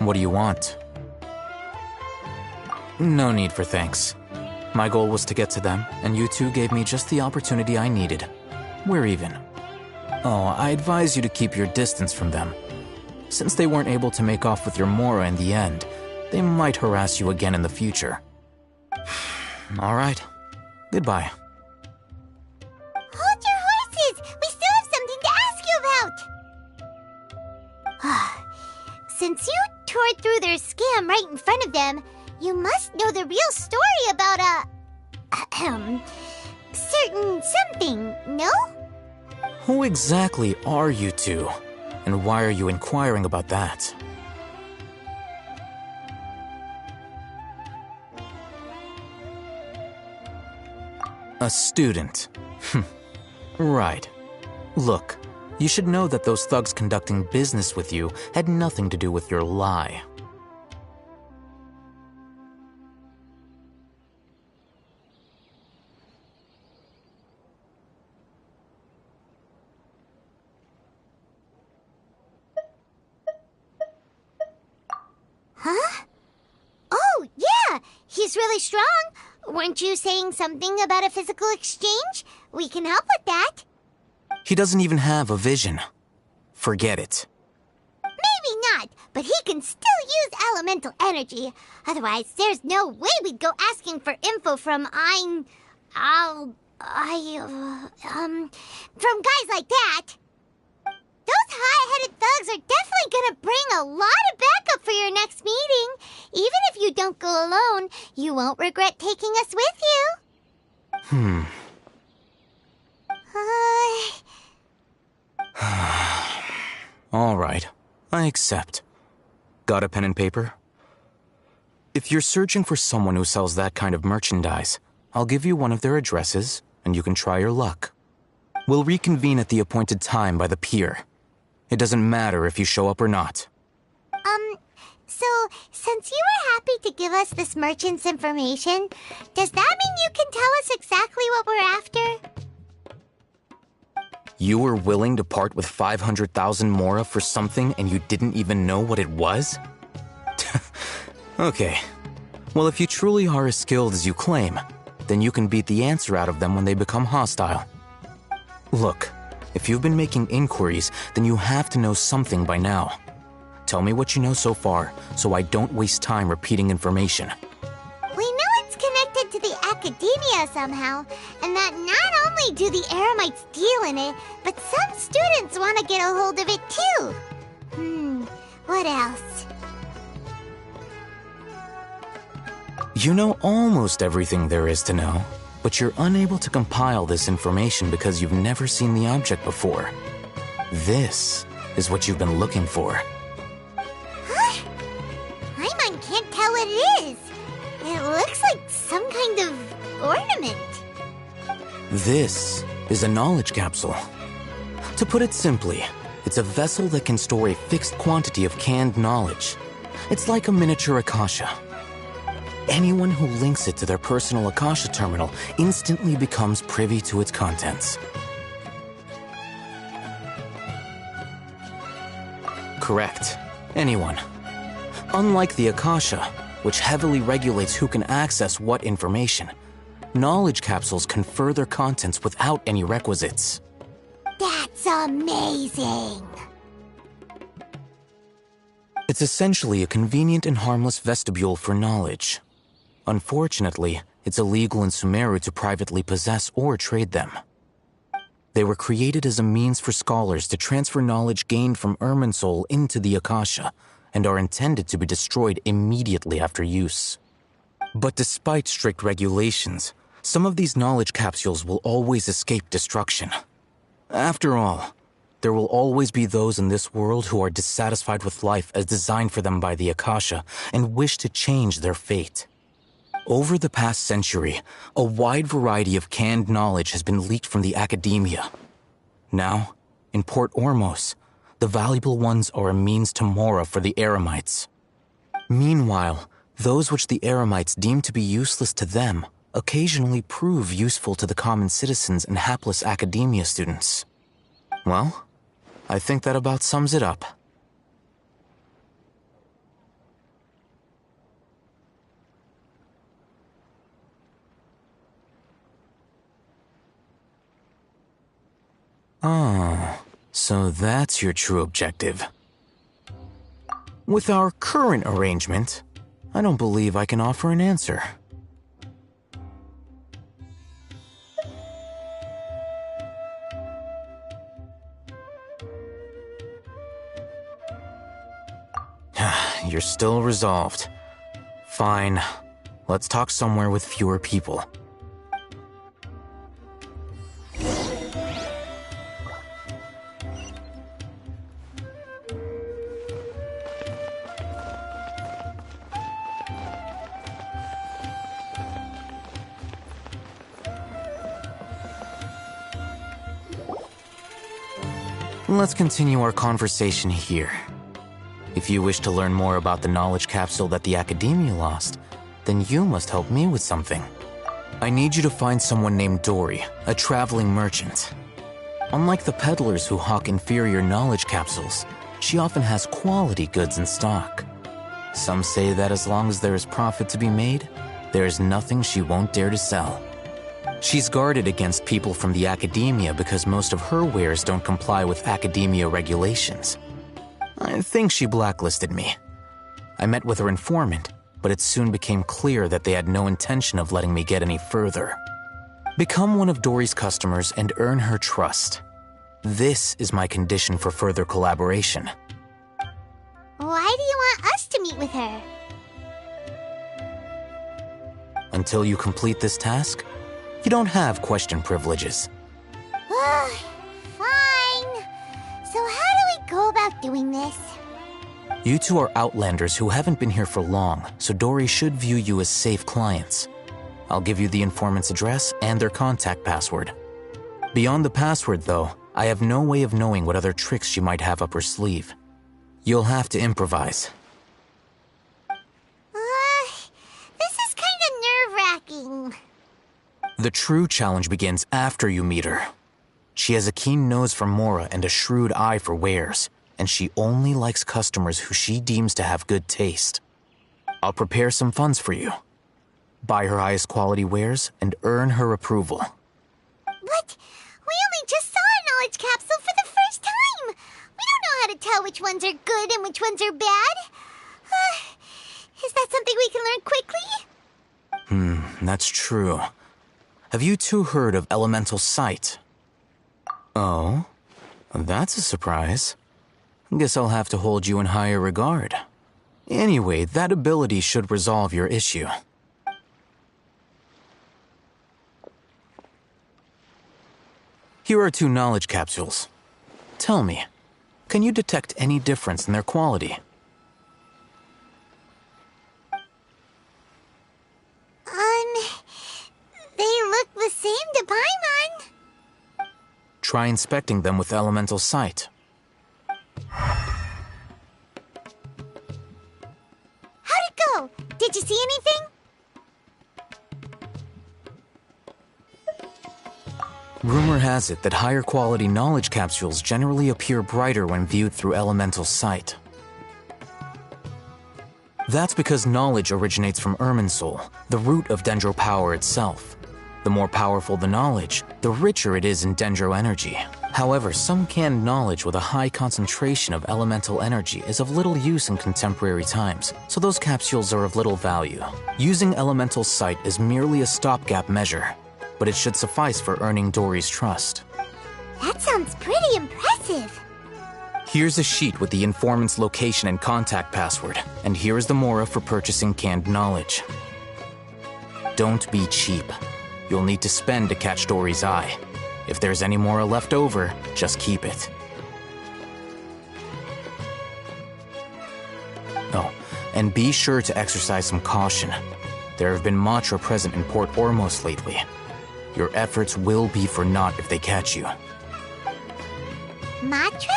What do you want? No need for thanks. My goal was to get to them, and you two gave me just the opportunity I needed. We're even. Oh, I advise you to keep your distance from them. Since they weren't able to make off with your Mora in the end, they might harass you again in the future. All right. Goodbye. Hold your horses! We still have something to ask you about! Since you tore through their scam right in front of them, you must know the real story about certain something, no? Who exactly are you two? And why are you inquiring about that? A student. Right. Look, you should know that those thugs conducting business with you had nothing to do with your lie. Huh? Oh, yeah! He's really strong! Weren't you saying something about a physical exchange? We can help with that. He doesn't even have a vision. Forget it. Maybe not, but he can still use elemental energy. Otherwise, there's no way we'd go asking for info from from guys like that. Those high-headed thugs are definitely gonna bring a lot of backup for your next meeting. Even if you don't go alone, you won't regret taking us with you. All right, I accept. Got a pen and paper? If you're searching for someone who sells that kind of merchandise, I'll give you one of their addresses, and you can try your luck. We'll reconvene at the appointed time by the pier. It doesn't matter if you show up or not. So, since you were happy to give us this merchant's information, does that mean you can tell us exactly what we're after? You were willing to part with 500,000 Mora for something and you didn't even know what it was? Okay. Well, if you truly are as skilled as you claim, then you can beat the answer out of them when they become hostile. Look, if you've been making inquiries, then you have to know something by now. Tell me what you know so far, so I don't waste time repeating information. We know it's connected to the academia somehow, and that not only do the Eremites deal in it, but some students want to get a hold of it too. What else? You know almost everything there is to know, but you're unable to compile this information because you've never seen the object before. This is what you've been looking for. Paimon can't tell what it is. It looks like some kind of ornament. This is a knowledge capsule. To put it simply, it's a vessel that can store a fixed quantity of canned knowledge. It's like a miniature Akasha. Anyone who links it to their personal Akasha terminal instantly becomes privy to its contents. Correct. Anyone. Unlike the Akasha, which heavily regulates who can access what information, knowledge capsules confer their contents without any requisites. That's amazing! It's essentially a convenient and harmless vestibule for knowledge. Unfortunately, it's illegal in Sumeru to privately possess or trade them. They were created as a means for scholars to transfer knowledge gained from Irminsul into the Akasha, and are intended to be destroyed immediately after use. But despite strict regulations, some of these knowledge capsules will always escape destruction. After all, there will always be those in this world who are dissatisfied with life as designed for them by the Akasha and wish to change their fate. Over the past century, a wide variety of canned knowledge has been leaked from the academia. Now, in Port Ormos, the valuable ones are a means to Mora for the Eremites. Meanwhile, those which the Eremites deem to be useless to them occasionally prove useful to the common citizens and hapless academia students. Well, I think that about sums it up. Oh, so that's your true objective. With our current arrangement, I don't believe I can offer an answer. You're still resolved. Fine. Let's talk somewhere with fewer people. Let's continue our conversation here. If you wish to learn more about the knowledge capsule that the Academia lost, then you must help me with something. I need you to find someone named Dory, a traveling merchant. Unlike the peddlers who hawk inferior knowledge capsules, she often has quality goods in stock. Some say that as long as there is profit to be made, there is nothing she won't dare to sell. She's guarded against people from the Academia because most of her wares don't comply with Academia regulations. I think she blacklisted me. I met with her informant, but it soon became clear that they had no intention of letting me get any further. Become one of Dory's customers and earn her trust. This is my condition for further collaboration. Why do you want us to meet with her? Until you complete this task, you don't have question privileges. Fine. So how do we go about doing this? You two are outlanders who haven't been here for long, so Dory should view you as safe clients. I'll give you the informant's address and their contact password. Beyond the password, though, I have no way of knowing what other tricks she might have up her sleeve. You'll have to improvise. This is kind of nerve-wracking. The true challenge begins after you meet her. She has a keen nose for Mora and a shrewd eye for wares, and she only likes customers who she deems to have good taste. I'll prepare some funds for you. Buy her highest quality wares and earn her approval. But we only just saw a knowledge capsule for the first time. We don't know how to tell which ones are good and which ones are bad. Is that something we can learn quickly? That's true. Have you two heard of elemental sight? Oh, that's a surprise. Guess I'll have to hold you in higher regard. Anyway, that ability should resolve your issue. Here are 2 knowledge capsules. Tell me, can you detect any difference in their quality? They look the same to Paimon. Try inspecting them with elemental sight. How'd it go? Did you see anything? Rumor has it that higher quality knowledge capsules generally appear brighter when viewed through elemental sight. That's because knowledge originates from Irminsul, the root of Dendro power itself. The more powerful the knowledge, the richer it is in Dendro energy. However, some canned knowledge with a high concentration of elemental energy is of little use in contemporary times, so those capsules are of little value. Using elemental sight is merely a stopgap measure, but it should suffice for earning Dory's trust. That sounds pretty impressive. Here's a sheet with the informant's location and contact password, and here is the Mora for purchasing canned knowledge. Don't be cheap. You'll need to spend to catch Dory's eye. If there's any Mora left over, just keep it. Oh, and be sure to exercise some caution. There have been Matra present in Port Ormos lately. Your efforts will be for naught if they catch you. Matra?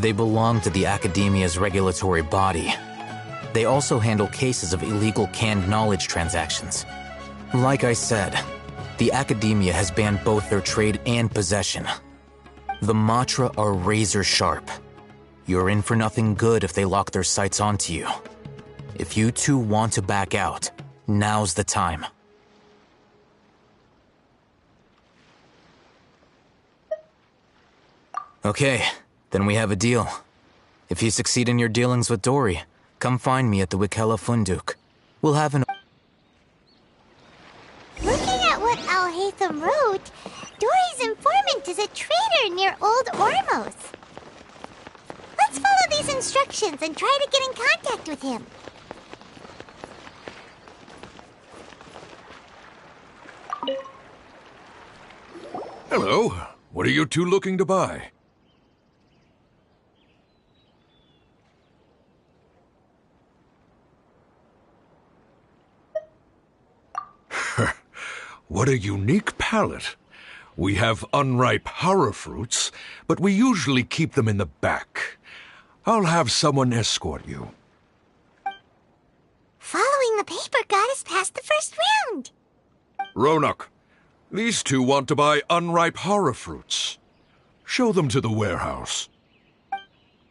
They belong to the Academia's regulatory body. They also handle cases of illegal canned knowledge transactions. Like I said, the Academia has banned both their trade and possession. The Matra are razor sharp. You're in for nothing good if they lock their sights onto you. If you two want to back out, now's the time. Okay, then we have a deal. If you succeed in your dealings with Dory, come find me at the Wikela Funduk. We'll have an... Looking at what Al-Haytham wrote, Dory's informant is a trader near Old Ormos. Let's follow these instructions and try to get in contact with him. Hello. What are you two looking to buy? What a unique palette. We have unripe horror fruits, but we usually keep them in the back. I'll have someone escort you. Following the paper got us past the first round. Ronak, these two want to buy unripe horror fruits. Show them to the warehouse.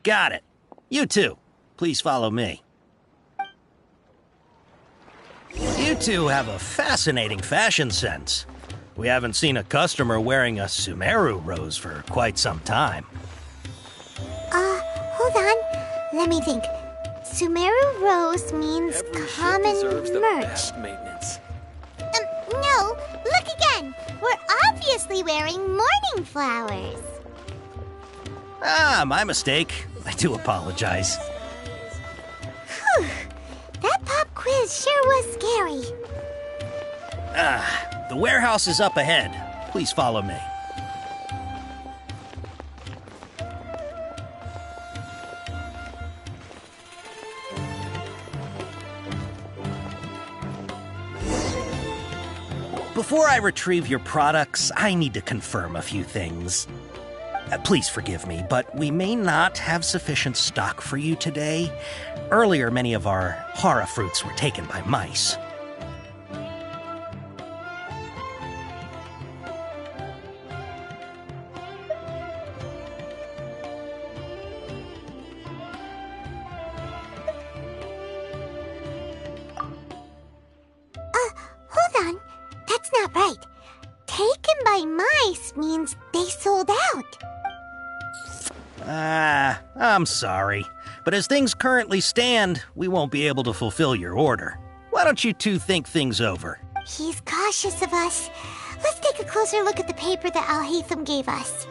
Got it. You two, please follow me. You two have a fascinating fashion sense. We haven't seen a customer wearing a Sumeru rose for quite some time. Hold on. Let me think. Sumeru rose means common merch. No, look again. We're obviously wearing morning flowers. Ah, my mistake. I do apologize. Whew. That pop quiz sure was scary. The warehouse is up ahead. Please follow me. Before I retrieve your products, I need to confirm a few things. Please forgive me, but we may not have sufficient stock for you today. Earlier, many of our hara fruits were taken by mice. Hold on. That's not right. Taken by mice means they sold out. I'm sorry. But as things currently stand, we won't be able to fulfill your order. Why don't you two think things over? He's cautious of us. Let's take a closer look at the paper that Al-Haytham gave us.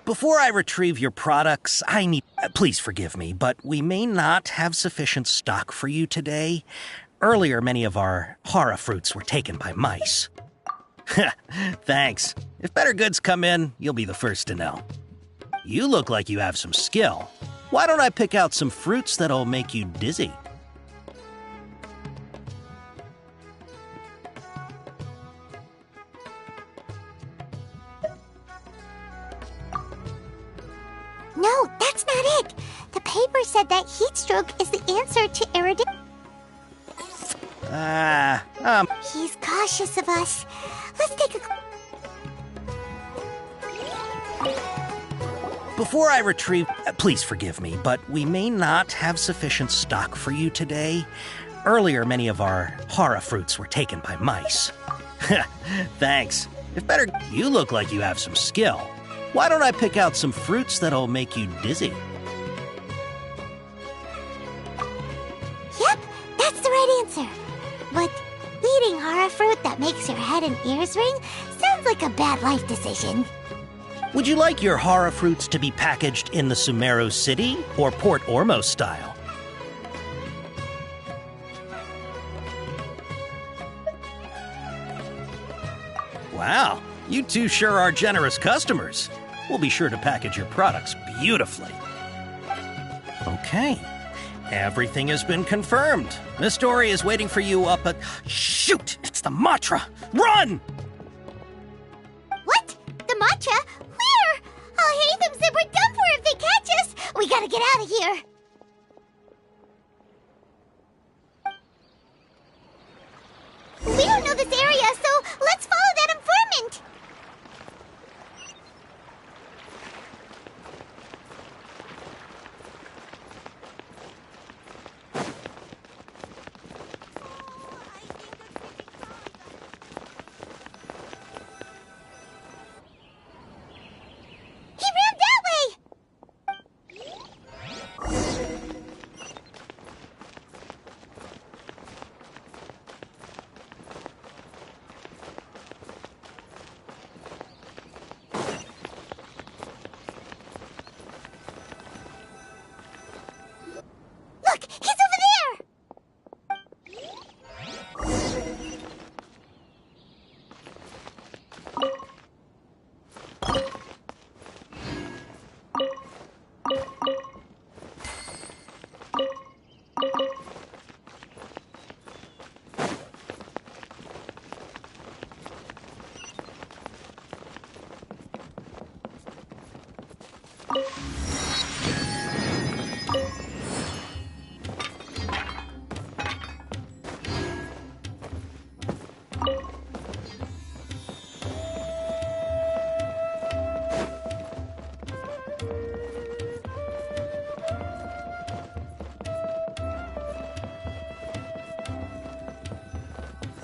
Before I retrieve your products, I need... Please forgive me, but we may not have sufficient stock for you today. Earlier, many of our hara fruits were taken by mice. Thanks. If better goods come in, you'll be the first to know. You look like you have some skill. Why don't I pick out some fruits that'll make you dizzy? No, that's not it. The paper said that heat stroke is the answer to erudition. He's cautious of us. Let's take a... Before I retrieve... please forgive me, but we may not have sufficient stock for you today. Earlier, many of our hara fruits were taken by mice. Thanks. If better, you look like you have some skill. Why don't I pick out some fruits that'll make you dizzy? Yep, that's the right answer. But eating hara fruit that makes your head and ears ring sounds like a bad life decision. Would you like your hara fruits to be packaged in the Sumeru City or Port Ormos style? Wow, you two sure are generous customers. We'll be sure to package your products beautifully. Okay, everything has been confirmed. Miss Dory is waiting for you up at... Shoot! It's the Matra! Run! What? The matcha? Where? I'll hate them said we're done for if they catch us. We gotta get out of here. We don't know this area, so let's follow that informant. He ran that way! Look, he's over there!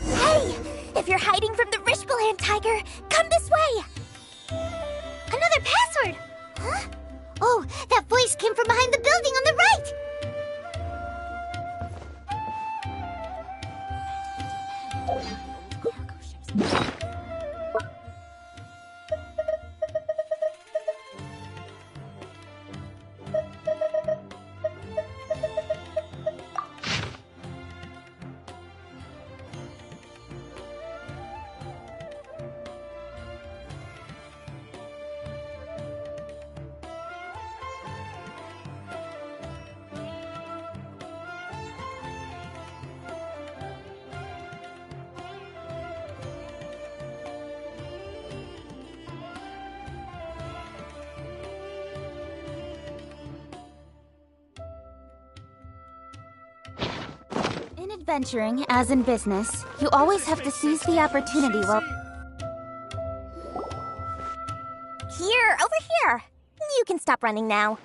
Hey! If you're hiding from the Rishbaland tiger, come this way! Another password! Huh? Oh, that voice came from behind the building on the right! In adventuring, as in business, you always have to seize the opportunity while... Here, over here. You can stop running now.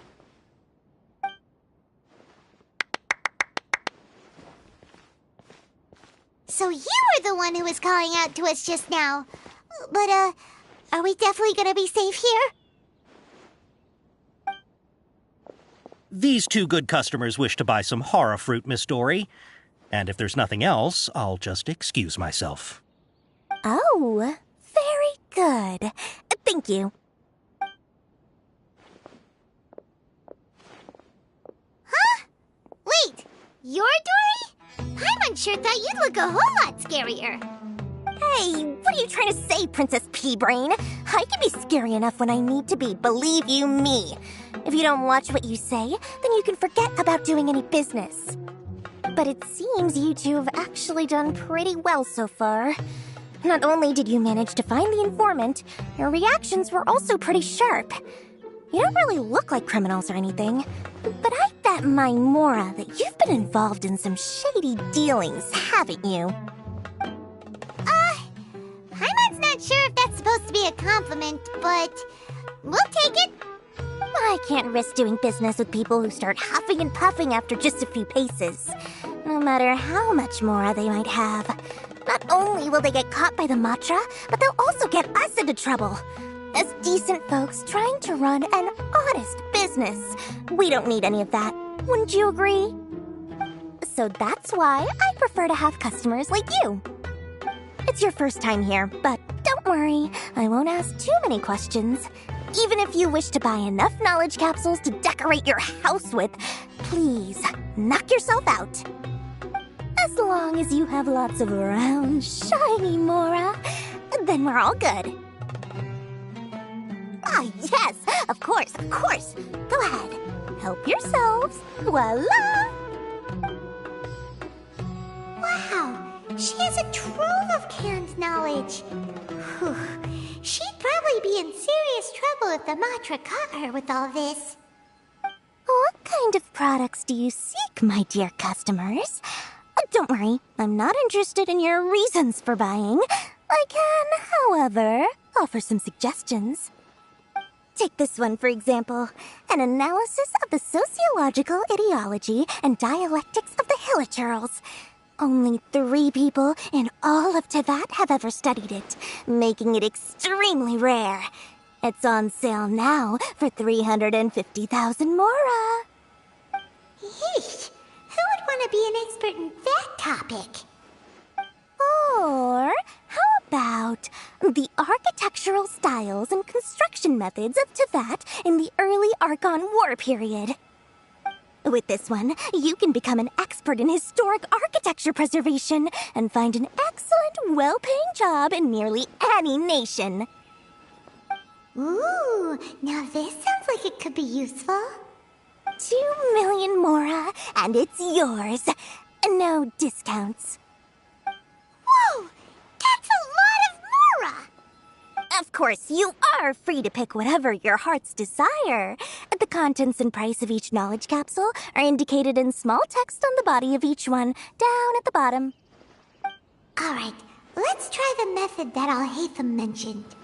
So you were the one who was calling out to us just now. But, are we definitely gonna be safe here? These two good customers wish to buy some hara fruit, Miss Dory. And if there's nothing else, I'll just excuse myself. Oh, very good. Thank you. Huh? Wait, you're Dory? Paimon sure thought you'd look a whole lot scarier. Hey, what are you trying to say, Princess Pea-Brain? I can be scary enough when I need to be, believe you me. If you don't watch what you say, then you can forget about doing any business. But it seems you two have actually done pretty well so far. Not only did you manage to find the informant, your reactions were also pretty sharp. You don't really look like criminals or anything, but I bet my Mora that you've been involved in some shady dealings, haven't you? Paimon's not sure if that's supposed to be a compliment, but we'll take it. I can't risk doing business with people who start huffing and puffing after just a few paces. No matter how much Mora they might have. Not only will they get caught by the Matra, but they'll also get us into trouble. As decent folks trying to run an honest business, we don't need any of that. Wouldn't you agree? So that's why I prefer to have customers like you. It's your first time here, but don't worry, I won't ask too many questions. Even if you wish to buy enough knowledge capsules to decorate your house with, please, knock yourself out. As long as you have lots of round, shiny Mora, then we're all good. Ah, yes, of course, of course. Go ahead, help yourselves. Voila! Wow, she has a trove of canned knowledge. Whew. She'd probably be in serious trouble if the Matra caught her with all this. What kind of products do you seek, my dear customers? Don't worry, I'm not interested in your reasons for buying. I can, however, offer some suggestions. Take this one, for example. An analysis of the sociological ideology and dialectics of the Hilichurls. Only 3 people in all of Teyvat have ever studied it, making it extremely rare. It's on sale now for 350,000 Mora. Yeesh, who would want to be an expert in that topic? Or how about the architectural styles and construction methods of Teyvat in the early Archon War period? With this one, you can become an expert in historic architecture preservation and find an excellent, well-paying job in nearly any nation. Ooh, now this sounds like it could be useful. 2 million Mora, and it's yours. No discounts. Whoa, that's a lot of Mora! Of course, you are free to pick whatever your heart's desire. The contents and price of each knowledge capsule are indicated in small text on the body of each one, down at the bottom. Alright, let's try the method that Alhaitham mentioned.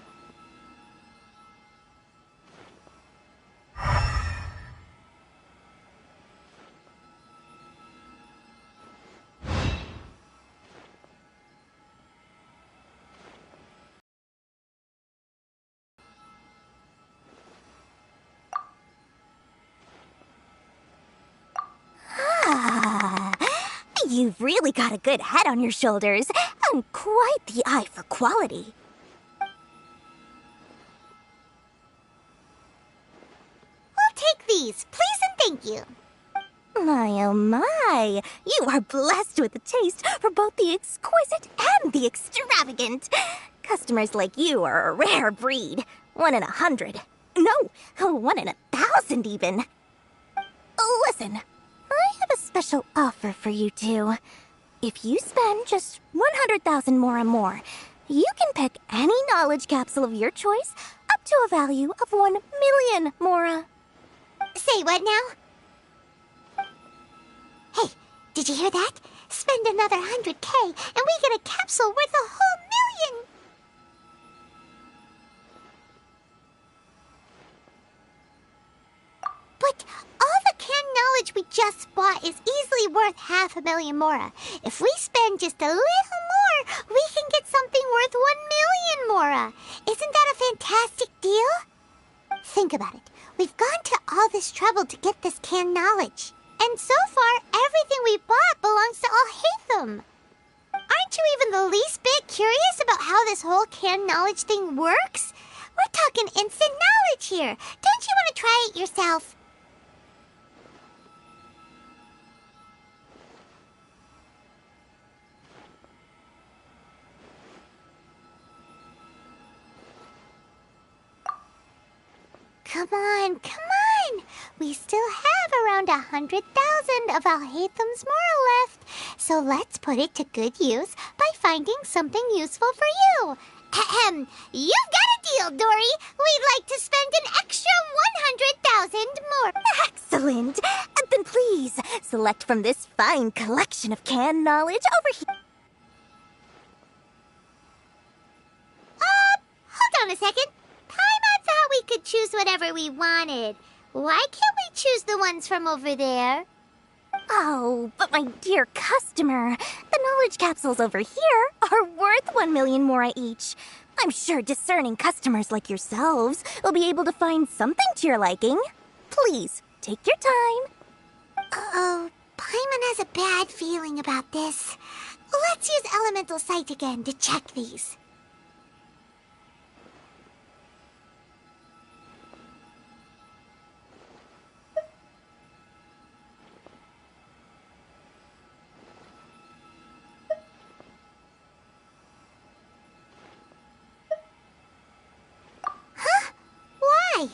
You've really got a good head on your shoulders, and quite the eye for quality. We'll take these, please and thank you. My oh my, you are blessed with a taste for both the exquisite and the extravagant. Customers like you are a rare breed. 1 in 100. No, 1 in 1,000 even. Listen, I have a special offer for you two. If you spend just 100,000 more, you can pick any knowledge capsule of your choice up to a value of 1 million Mora. Say what now? Hey, did you hear that? Spend another 100K and we get a capsule worth a whole million! But all the canned knowledge we just bought is easily worth 500,000 Mora. If we spend just a little more, we can get something worth 1 million Mora. Isn't that a fantastic deal? Think about it. We've gone to all this trouble to get this canned knowledge. And so far, everything we bought belongs to Alhaitham. Aren't you even the least bit curious about how this whole canned knowledge thing works? We're talking instant knowledge here. Don't you want to try it yourself? Come on, come on! We still have around 100,000 of Alhaitham's Mora left, so let's put it to good use by finding something useful for you. Ahem, you've got a deal, Dory. We'd like to spend an extra 100,000 more. Excellent! Then please, select from this fine collection of canned knowledge over here. Hold on a second. I thought we could choose whatever we wanted. Why can't we choose the ones from over there? Oh, but my dear customer, the knowledge capsules over here are worth 1 million mora each. I'm sure discerning customers like yourselves will be able to find something to your liking. Please, take your time. Uh-oh, Paimon has a bad feeling about this. Let's use Elemental Sight again to check these. Huh? Why?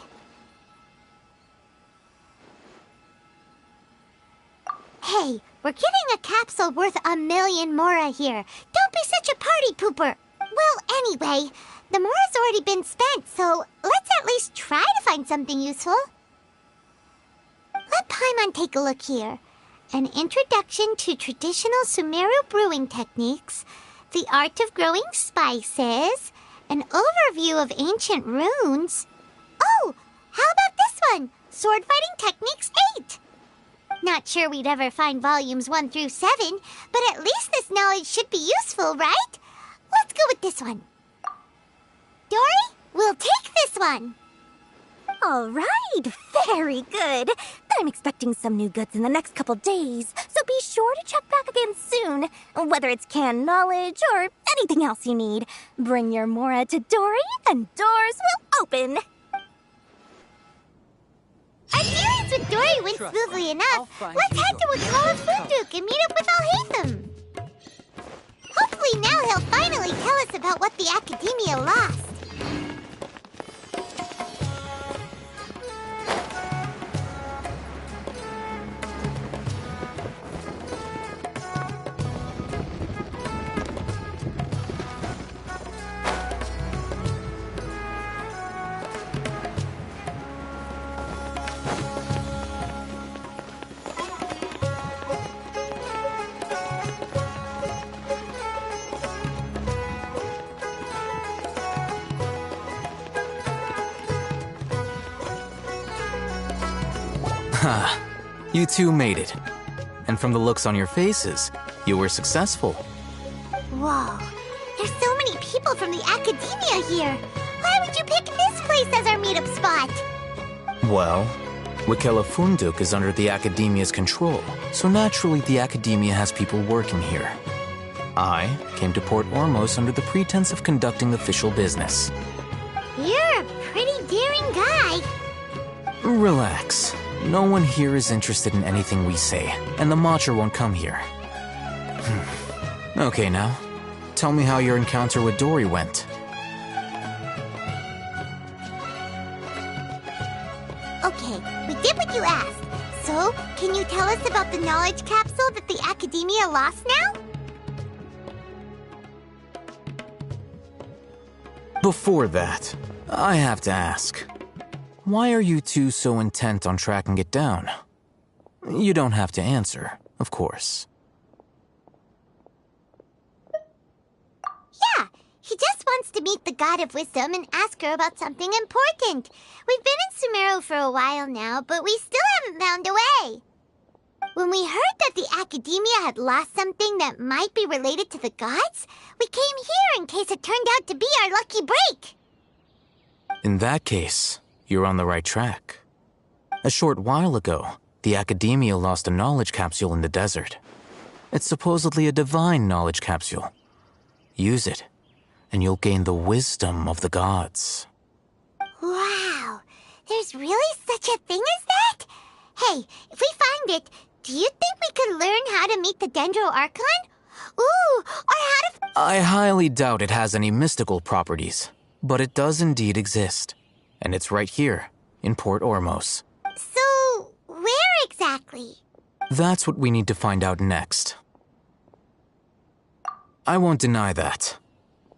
Hey, we're getting a capsule worth 1 million mora here. Don't be such a party pooper. Well, anyway, the mora's already been spent, so let's at least try to find something useful. Let Paimon take a look here. An introduction to traditional Sumeru brewing techniques, the art of growing spices, an overview of ancient runes. Oh, how about this one? Sword Fighting Techniques 8. Not sure we'd ever find volumes 1 through 7, but at least this knowledge should be useful, right? Let's go with this one. Dory, we'll take this one. All right, very good. I'm expecting some new goods in the next couple days, so be sure to check back again soon. Whether it's canned knowledge or anything else you need, bring your mora to Dory and doors will open. Our dealings with Dory went smoothly enough. Let's head to Wakala Funduk and meet up with Alhaitham. Hopefully now he'll finally tell us about what the Academia lost. Ha! You two made it. And from the looks on your faces, you were successful. Whoa, there's so many people from the Academia here. Why would you pick this place as our meetup spot? Well, Wakela Funduk is under the Academia's control, so naturally the Academia has people working here. I came to Port Ormos under the pretense of conducting official business. You're a pretty daring guy. Relax. No one here is interested in anything we say, and the Matcha won't come here. Okay now, tell me how your encounter with Dory went. Okay, we did what you asked. So, can you tell us about the knowledge capsule that the Academia lost now? Before that, I have to ask, why are you two so intent on tracking it down? You don't have to answer, of course. Yeah, he just wants to meet the God of Wisdom and ask her about something important. We've been in Sumeru for a while now, but we still haven't found a way. When we heard that the Academia had lost something that might be related to the gods, we came here in case it turned out to be our lucky break. In that case, you're on the right track. A short while ago, the Academia lost a knowledge capsule in the desert. It's supposedly a divine knowledge capsule. Use it, and you'll gain the wisdom of the gods. Wow, there's really such a thing as that? Hey, if we find it, do you think we could learn how to meet the Dendro Archon? Ooh, or how to... I highly doubt it has any mystical properties, but it does indeed exist. And it's right here, in Port Ormos. So, where exactly? That's what we need to find out next. I won't deny that.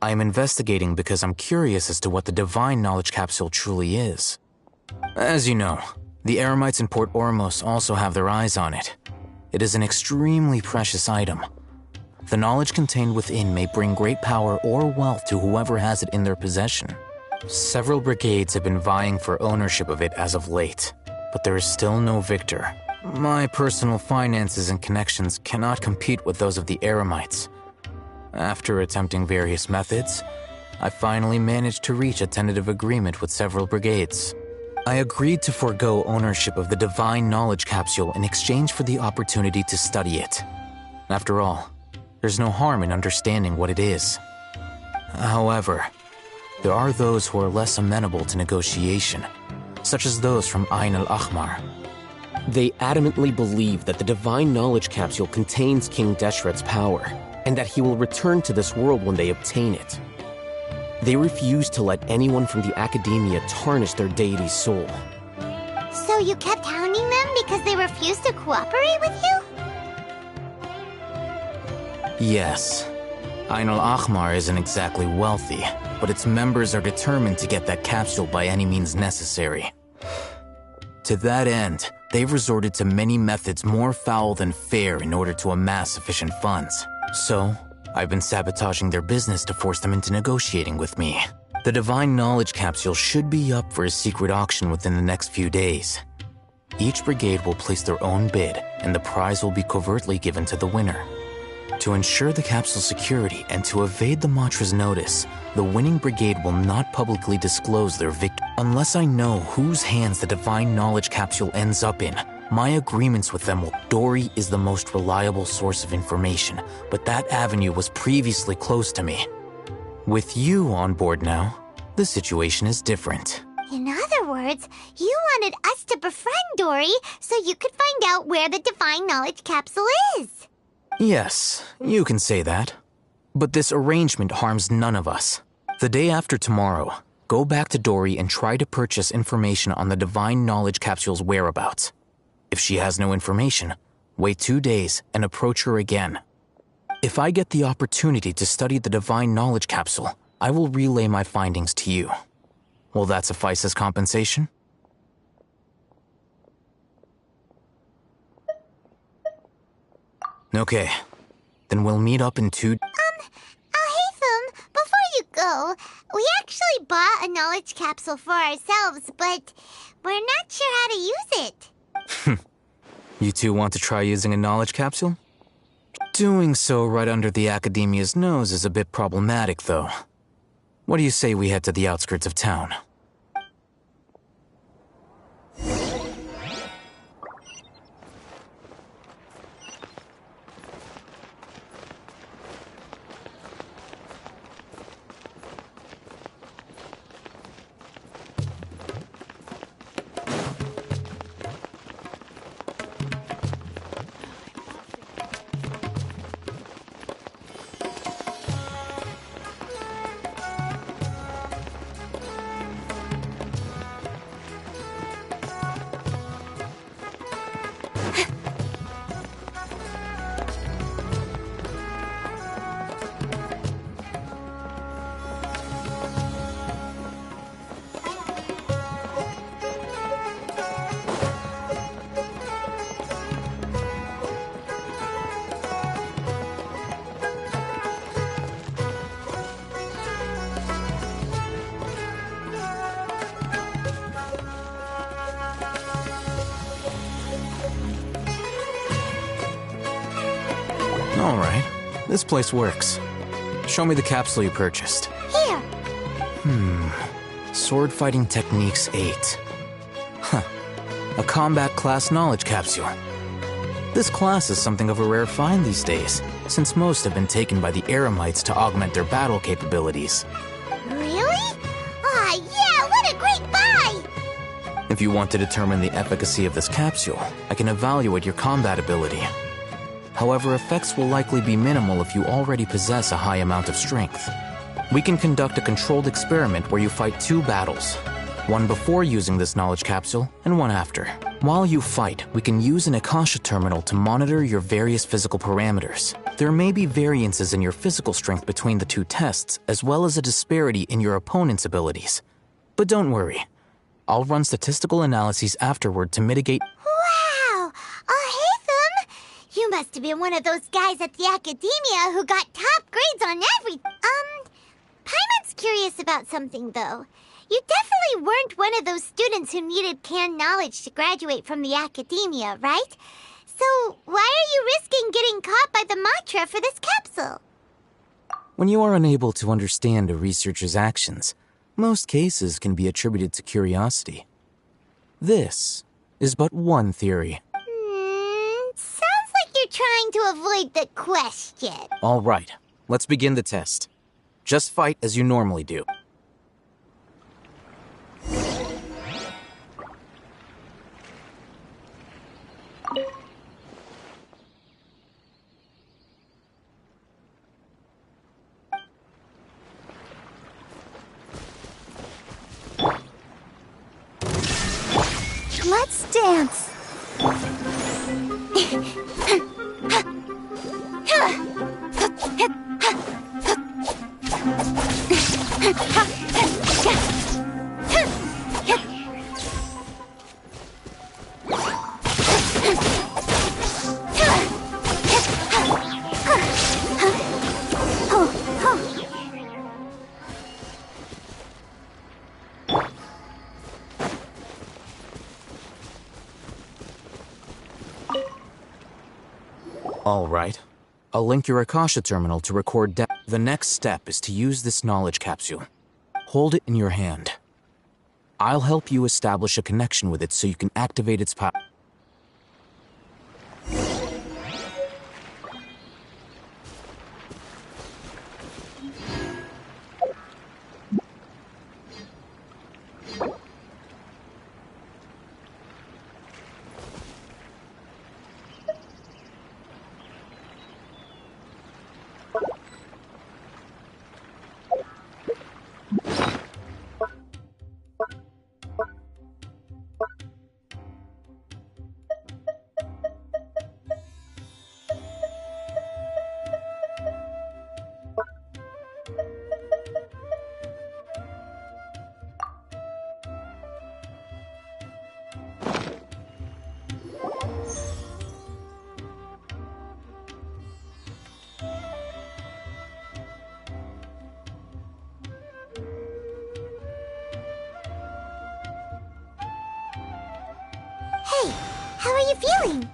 I am investigating because I'm curious as to what the divine knowledge capsule truly is. As you know, the Eremites in Port Ormos also have their eyes on it. It is an extremely precious item. The knowledge contained within may bring great power or wealth to whoever has it in their possession. Several brigades have been vying for ownership of it as of late, but there is still no victor. My personal finances and connections cannot compete with those of the Eremites. After attempting various methods, I finally managed to reach a tentative agreement with several brigades. I agreed to forego ownership of the Divine Knowledge Capsule in exchange for the opportunity to study it. After all, there's no harm in understanding what it is. However, there are those who are less amenable to negotiation, such as those from Ain al-Ahmar. They adamantly believe that the Divine Knowledge Capsule contains King Deshret's power, and that he will return to this world when they obtain it. They refuse to let anyone from the Academia tarnish their deity's soul. So you kept hounding them because they refused to cooperate with you? Yes. Ain al-Ahmar isn't exactly wealthy, but its members are determined to get that capsule by any means necessary. To that end, they've resorted to many methods more foul than fair in order to amass sufficient funds. So, I've been sabotaging their business to force them into negotiating with me. The Divine Knowledge Capsule should be up for a secret auction within the next few days. Each brigade will place their own bid, and the prize will be covertly given to the winner. To ensure the capsule's security and to evade the Matra's notice, the winning brigade will not publicly disclose their victory. Unless I know whose hands the Divine Knowledge Capsule ends up in, my agreements with them will... Dory is the most reliable source of information, but that avenue was previously closed to me. With you on board now, the situation is different. In other words, you wanted us to befriend Dory so you could find out where the Divine Knowledge Capsule is. Yes, you can say that. But this arrangement harms none of us. The day after tomorrow, go back to Dory and try to purchase information on the Divine Knowledge Capsule's whereabouts. If she has no information, wait 2 days and approach her again. If I get the opportunity to study the Divine Knowledge Capsule, I will relay my findings to you. Will that suffice as compensation? Okay, then we'll meet up in 2... Haytham, before you go, we actually bought a knowledge capsule for ourselves, but we're not sure how to use it. You two want to try using a knowledge capsule? Doing so right under the Academia's nose is a bit problematic, though. What do you say we head to the outskirts of town? All right, this place works. Show me the capsule you purchased. Here. Sword Fighting Techniques 8. Huh. A combat class knowledge capsule. This class is something of a rare find these days, since most have been taken by the Eremites to augment their battle capabilities. Really? Aw, yeah, what a great buy! If you want to determine the efficacy of this capsule, I can evaluate your combat ability. However, effects will likely be minimal if you already possess a high amount of strength. We can conduct a controlled experiment where you fight 2 battles, one before using this knowledge capsule and one after. While you fight, we can use an Akasha terminal to monitor your various physical parameters. There may be variances in your physical strength between the 2 tests, as well as a disparity in your opponent's abilities. But don't worry, I'll run statistical analyses afterward to mitigate... Wow! Haytham! You must have been one of those guys at the Academia who got top grades on everything. Paimon's curious about something, though. You definitely weren't one of those students who needed canned knowledge to graduate from the academia, right? So why are you risking getting caught by the mantra for this capsule? When you are unable to understand a researcher's actions, most cases can be attributed to curiosity. This is but one theory. Sounds like you're trying to avoid the question. All right, let's begin the test. Just fight as you normally do. Let's dance. All right. I'll link your Akasha terminal to record data. The next step is to use this knowledge capsule. Hold it in your hand. I'll help you establish a connection with it so you can activate its power. Hey, how are you feeling?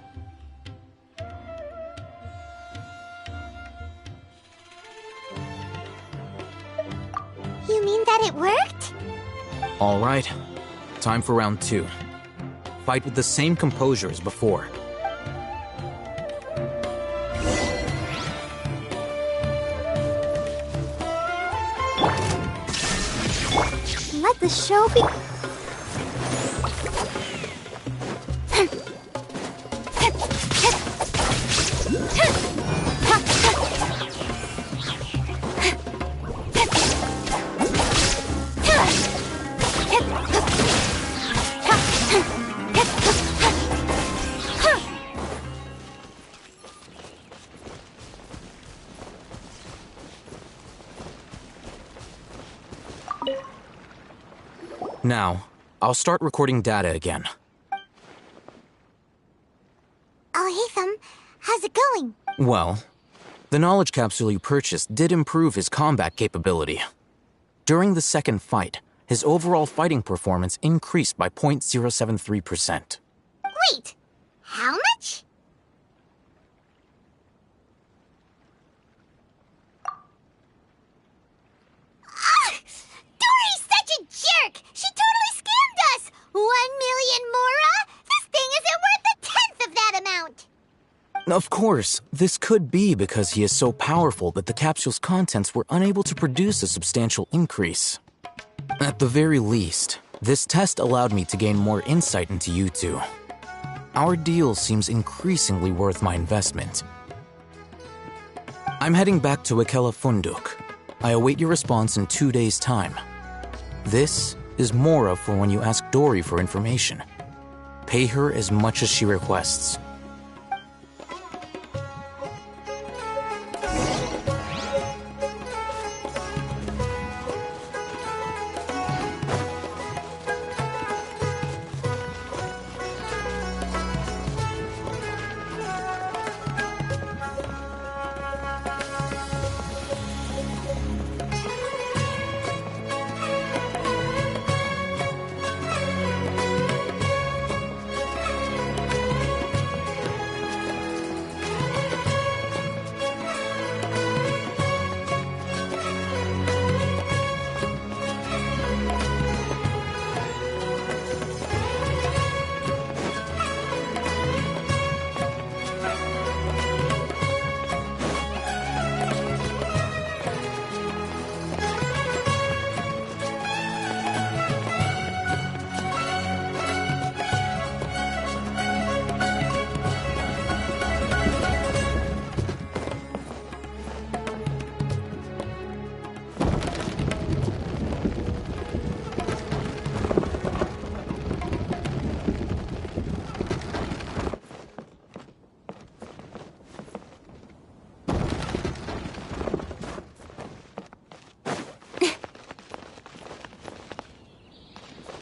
You mean that it worked? All right. Time for round 2. Fight with the same composure as before. Let the show be. Now, I'll start recording data again. Oh, hey, Thumb. How's it going? Well, the knowledge capsule you purchased did improve his combat capability. During the second fight, his overall fighting performance increased by 0.073%. Wait, how much? Dory's such a jerk! She totally scammed us! 1 million mora? This thing isn't worth 1/10 of that amount! Of course, this could be because he is so powerful that the capsule's contents were unable to produce a substantial increase. At the very least, this test allowed me to gain more insight into you two. Our deal seems increasingly worth my investment. I'm heading back to Ikela Funduk. I await your response in 2 days' time. This is Mora for when you ask Dory for information. Pay her as much as she requests.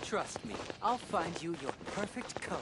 Trust me, I'll find you your perfect color.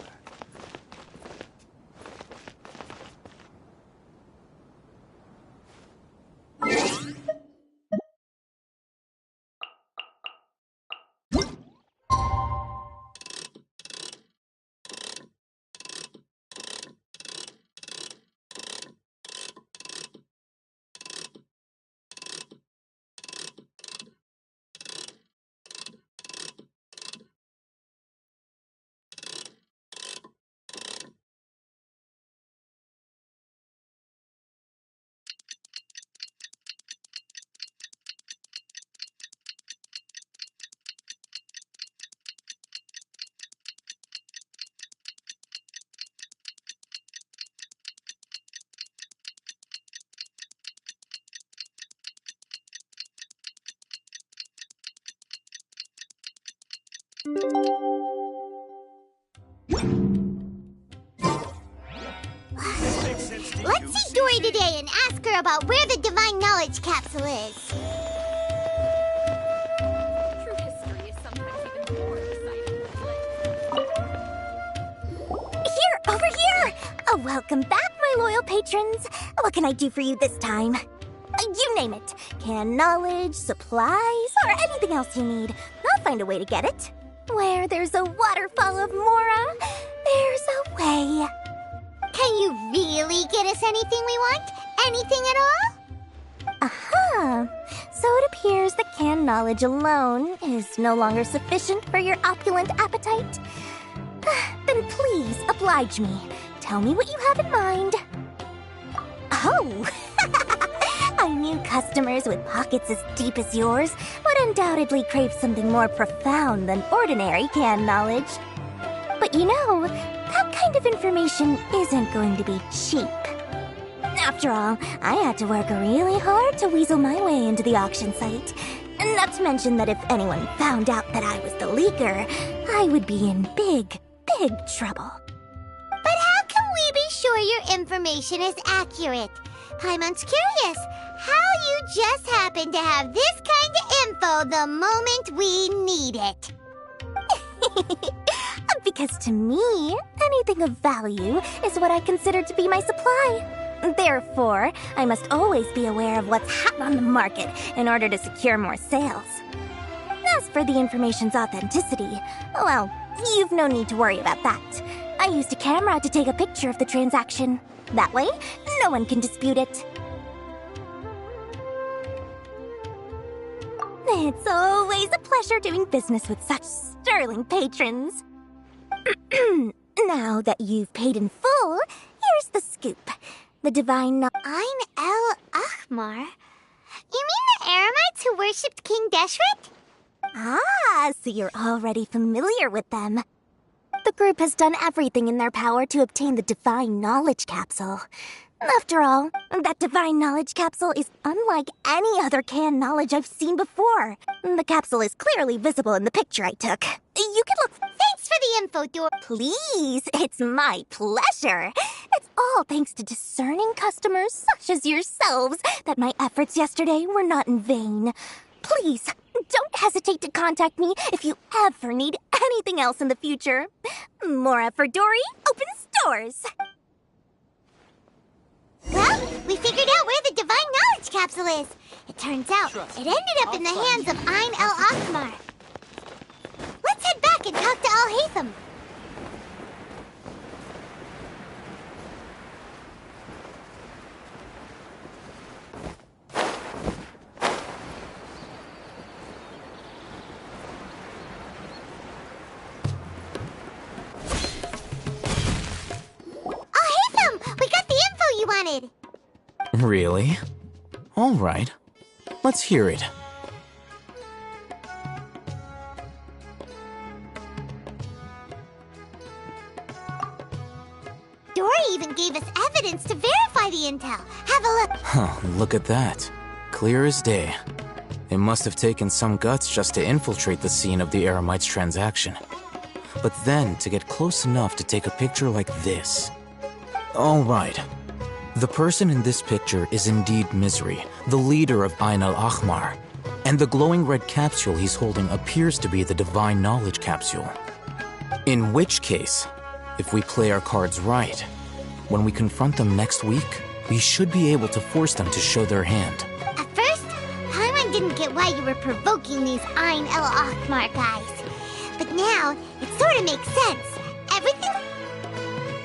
Let's see Dory today and ask her about where the Divine Knowledge Capsule is. True history is sometimes even more exciting than Here, over here! Welcome back, my loyal patrons. What can I do for you this time? You name it. Canned knowledge, supplies, or anything else you need. I'll find a way to get it. Where there's a waterfall of Mora, there's a way. Can you really get us anything we want? Anything at all? Aha! So it appears that canned knowledge alone is no longer sufficient for your opulent appetite. Then please, oblige me. Tell me what you have in mind. Oh! Our new customers with pockets as deep as yours would undoubtedly crave something more profound than ordinary canned knowledge. But you know, that kind of information isn't going to be cheap. After all, I had to work really hard to weasel my way into the auction site. Not to mention that if anyone found out that I was the leaker, I would be in big, big trouble. But how can we be sure your information is accurate? Paimon's curious how you just happen to have this kind of info the moment we need it. Because to me, anything of value is what I consider to be my supply. Therefore, I must always be aware of what's hot on the market in order to secure more sales. As for the information's authenticity, well, you've no need to worry about that. I used a camera to take a picture of the transaction. That way, no one can dispute it. It's always a pleasure doing business with such sterling patrons. Now that you've paid in full, here's the scoop. The divine Ein El Achmar? You mean the Eremites who worshipped King Deshret? Ah, so you're already familiar with them. The group has done everything in their power to obtain the Divine Knowledge Capsule. After all, that Divine Knowledge Capsule is unlike any other canned knowledge I've seen before. The capsule is clearly visible in the picture I took. You can look... Thanks for the info, Dor. Please, it's my pleasure. It's all thanks to discerning customers such as yourselves that my efforts yesterday were not in vain. Please, don't hesitate to contact me if you ever need anything else in the future. Mora for Dory opens doors. Well, we figured out where the Divine Knowledge Capsule is. It turns out it ended up in the hands of Ein El Achmar. Let's head back and talk to Al-Haytham. Al-Haytham! We got the info you wanted! Really? All right. Let's hear it. Dory even gave us evidence to verify the intel. Have a look. Huh, look at that. Clear as day. It must have taken some guts just to infiltrate the scene of the Eremites' transaction. But then to get close enough to take a picture like this. All right. The person in this picture is indeed Misery, the leader of Ein al-Ahmar. And the glowing red capsule he's holding appears to be the Divine Knowledge Capsule. In which case, if we play our cards right, when we confront them next week, we should be able to force them to show their hand. At first, Paimon didn't get why you were provoking these Ein El Akhmar guys. But now, it sort of makes sense. Everything...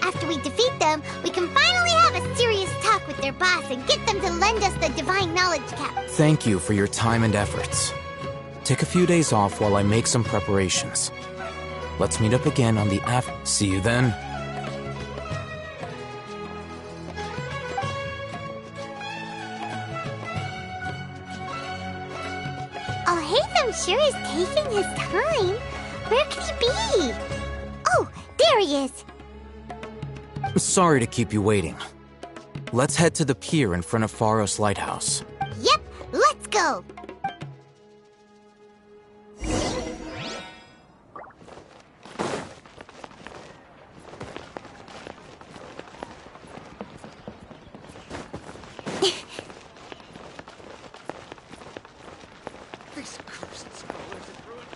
After we defeat them, we can finally have a serious talk with their boss and get them to lend us the Divine Knowledge Cap. Thank you for your time and efforts. Take a few days off while I make some preparations. Let's meet up again on the See you then. Oh, Hatham sure is taking his time. Where could he be? Oh, there he is. Sorry to keep you waiting. Let's head to the pier in front of Pharos Lighthouse. Yep, let's go. This cursed scholars have ruined.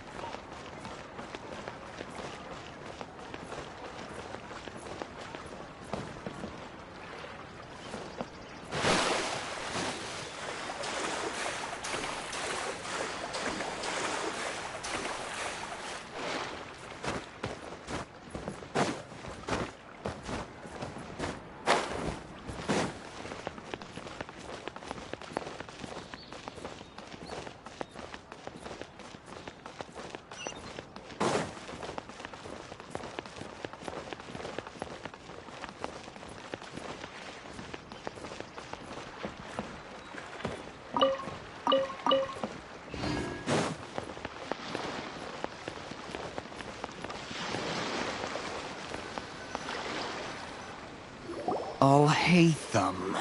I'll hate them.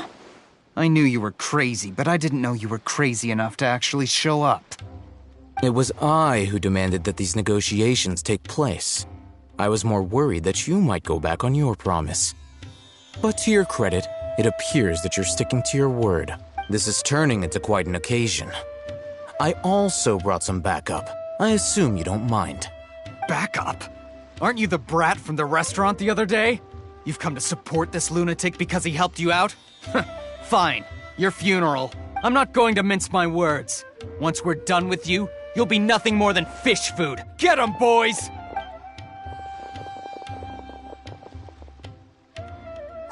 I knew you were crazy, but I didn't know you were crazy enough to actually show up. It was I who demanded that these negotiations take place. I was more worried that you might go back on your promise. But to your credit, it appears that you're sticking to your word. This is turning into quite an occasion. I also brought some backup. I assume you don't mind. Backup? Aren't you the brat from the restaurant the other day? You've come to support this lunatic because he helped you out? Fine. Your funeral. I'm not going to mince my words. Once we're done with you, you'll be nothing more than fish food. Get 'em, boys!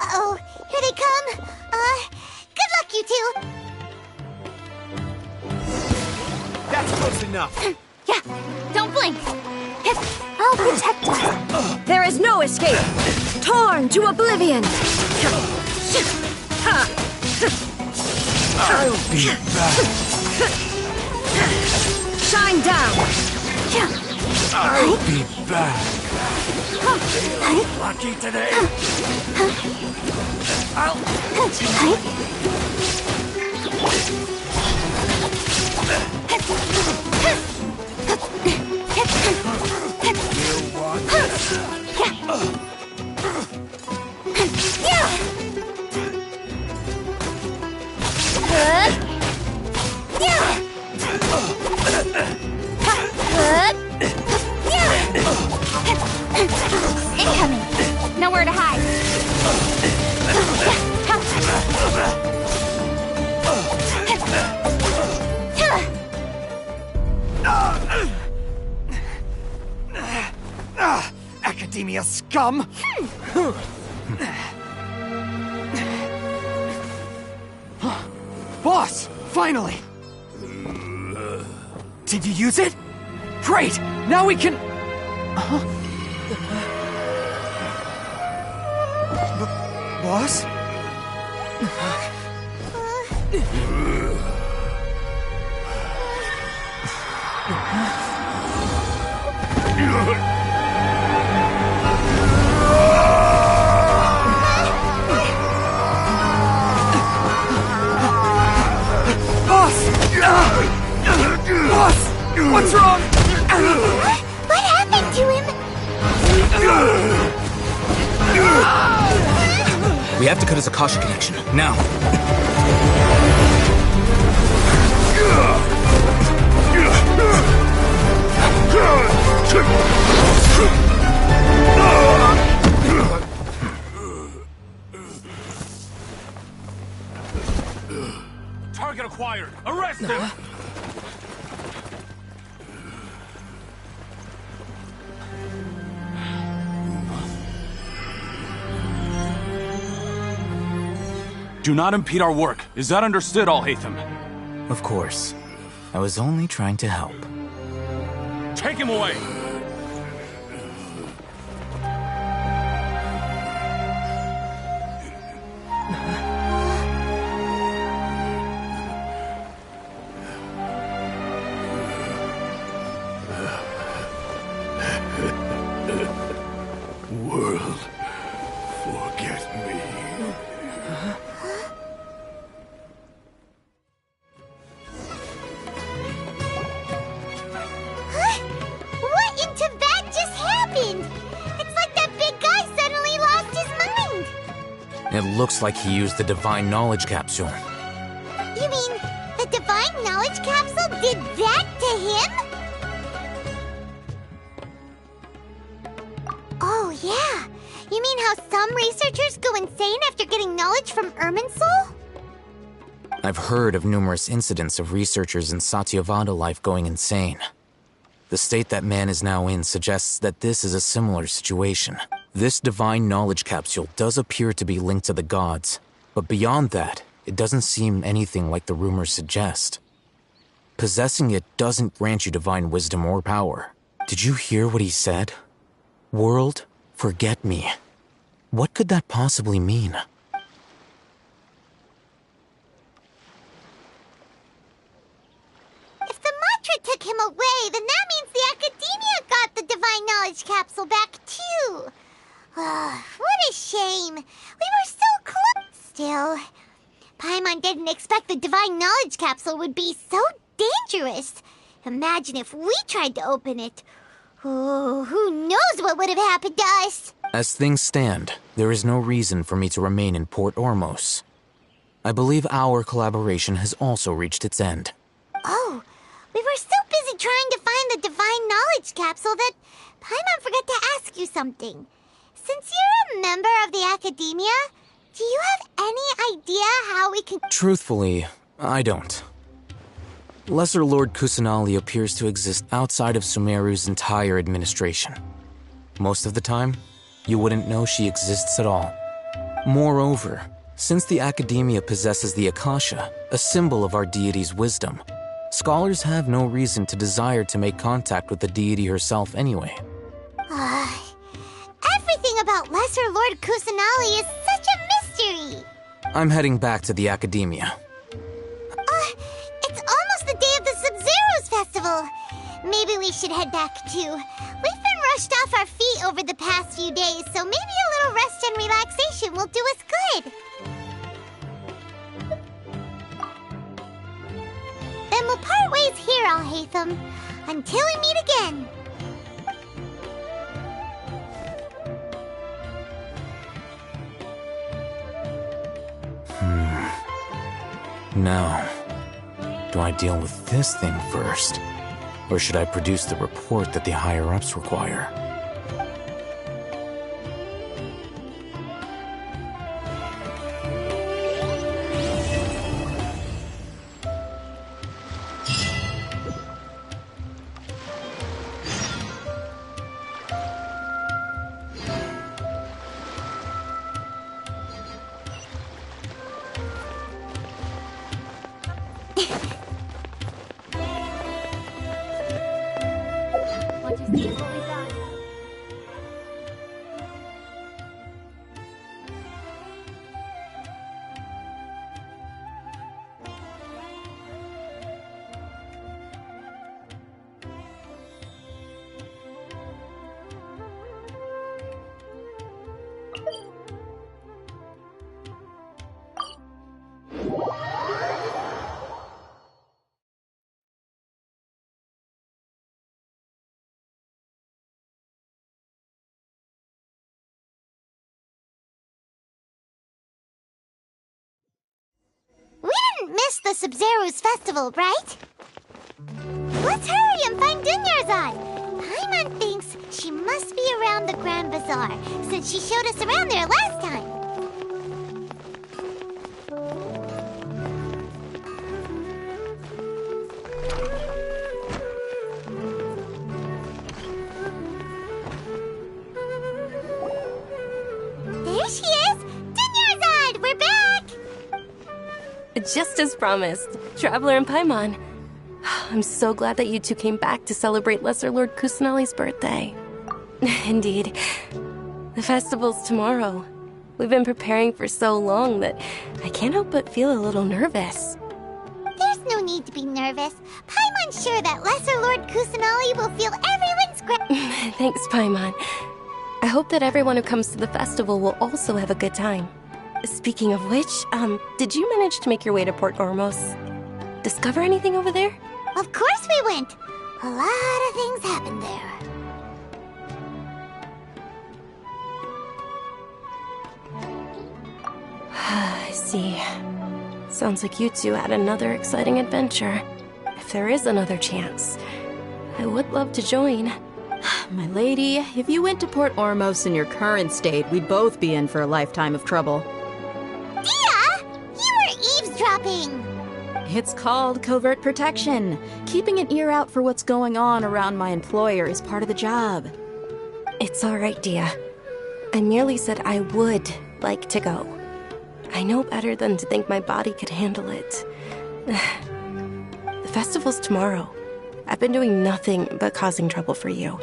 Uh-oh, here they come. Good luck, you two. That's close enough. Yeah, don't blink. I'll protect us. There is no escape. Torn to oblivion. I'll be back. Shine down. I'll be back. Lucky today. You want this? Incoming. Nowhere to hide. Academia scum! Boss! Finally! Did you use it? Great! Now we can... Boss? Boss! What's wrong? What happened to him? We have to cut his Akasha connection, now. Do not impede our work. Is that understood, Al-Haytham? Of course. I was only trying to help. Take him away! World, forget me. What in Tibet just happened? It's like that big guy suddenly lost his mind. It looks like he used the Divine Knowledge Capsule. You mean the Divine Knowledge Capsule did that to him? Oh, yeah. You mean how some researchers go insane after getting knowledge from Irminsul? I've heard of numerous incidents of researchers in Satyavada life going insane. The state that man is now in suggests that this is a similar situation. This Divine Knowledge Capsule does appear to be linked to the gods, but beyond that, it doesn't seem anything like the rumors suggest. Possessing it doesn't grant you divine wisdom or power. Did you hear what he said? World, forget me. What could that possibly mean? If the mantra took him away, then that means the Academia got the Divine Knowledge Capsule back too. What a shame. We were so close. Still, Paimon didn't expect the Divine Knowledge Capsule would be so dangerous. Imagine if we tried to open it. Oh, who knows what would have happened to us? As things stand, there is no reason for me to remain in Port Ormos. I believe our collaboration has also reached its end. Oh, we were so busy trying to find the Divine Knowledge Capsule that Paimon forgot to ask you something. Since you're a member of the Academia, do you have any idea how we can... Truthfully, I don't. Lesser Lord Kusanali appears to exist outside of Sumeru's entire administration. Most of the time, you wouldn't know she exists at all. Moreover, since the Academia possesses the Akasha, a symbol of our deity's wisdom, scholars have no reason to desire to make contact with the deity herself anyway. Everything about Lesser Lord Kusanali is such a mystery! I'm heading back to the Academia. It's almost the day of the Sub-Zero's festival. Maybe we should head back too. We've been rushed off our feet over the past few days, so maybe a little rest and relaxation will do us good. Then we'll part ways here, Al-Haytham, until we meet again. Now, do I deal with this thing first? Or should I produce the report that the higher-ups require? We didn't miss the Sub-Zero's festival, right? Let's hurry and find Dunyarzad. Paimon thinks she must be around the Grand Bazaar, since she showed us around there last time. There she is! Dunyarzad, we're back! Just as promised, Traveler and Paimon. I'm so glad that you two came back to celebrate Lesser Lord Kusanali's birthday. Indeed. The festival's tomorrow. We've been preparing for so long that I can't help but feel a little nervous. There's no need to be nervous. Paimon's sure that Lesser Lord Kusanali will feel everyone's Thanks, Paimon. I hope that everyone who comes to the festival will also have a good time. Speaking of which, did you manage to make your way to Port Ormos? Discover anything over there? Of course we went. A lot of things happened there. I see. Sounds like you two had another exciting adventure. If there is another chance, I would love to join. My lady, if you went to Port Ormos in your current state, we'd both be in for a lifetime of trouble. Dia! You were eavesdropping! It's called covert protection. Keeping an ear out for what's going on around my employer is part of the job. It's all right, Dia. I merely said I would like to go. I know better than to think my body could handle it. The festival's tomorrow. I've been doing nothing but causing trouble for you.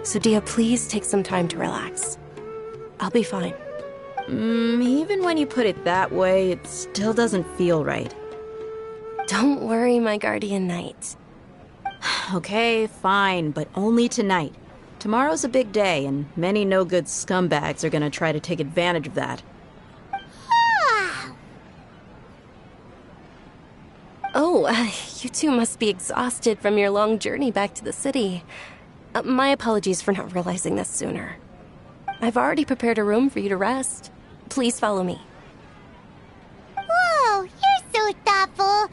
So Dia, please take some time to relax. I'll be fine. Even when you put it that way, it still doesn't feel right. Don't worry, my guardian knight. Okay, fine, but only tonight. Tomorrow's a big day, and many no-good scumbags are gonna try to take advantage of that. Oh, you two must be exhausted from your long journey back to the city. My apologies for not realizing this sooner. I've already prepared a room for you to rest. Please follow me. Whoa, you're so thoughtful.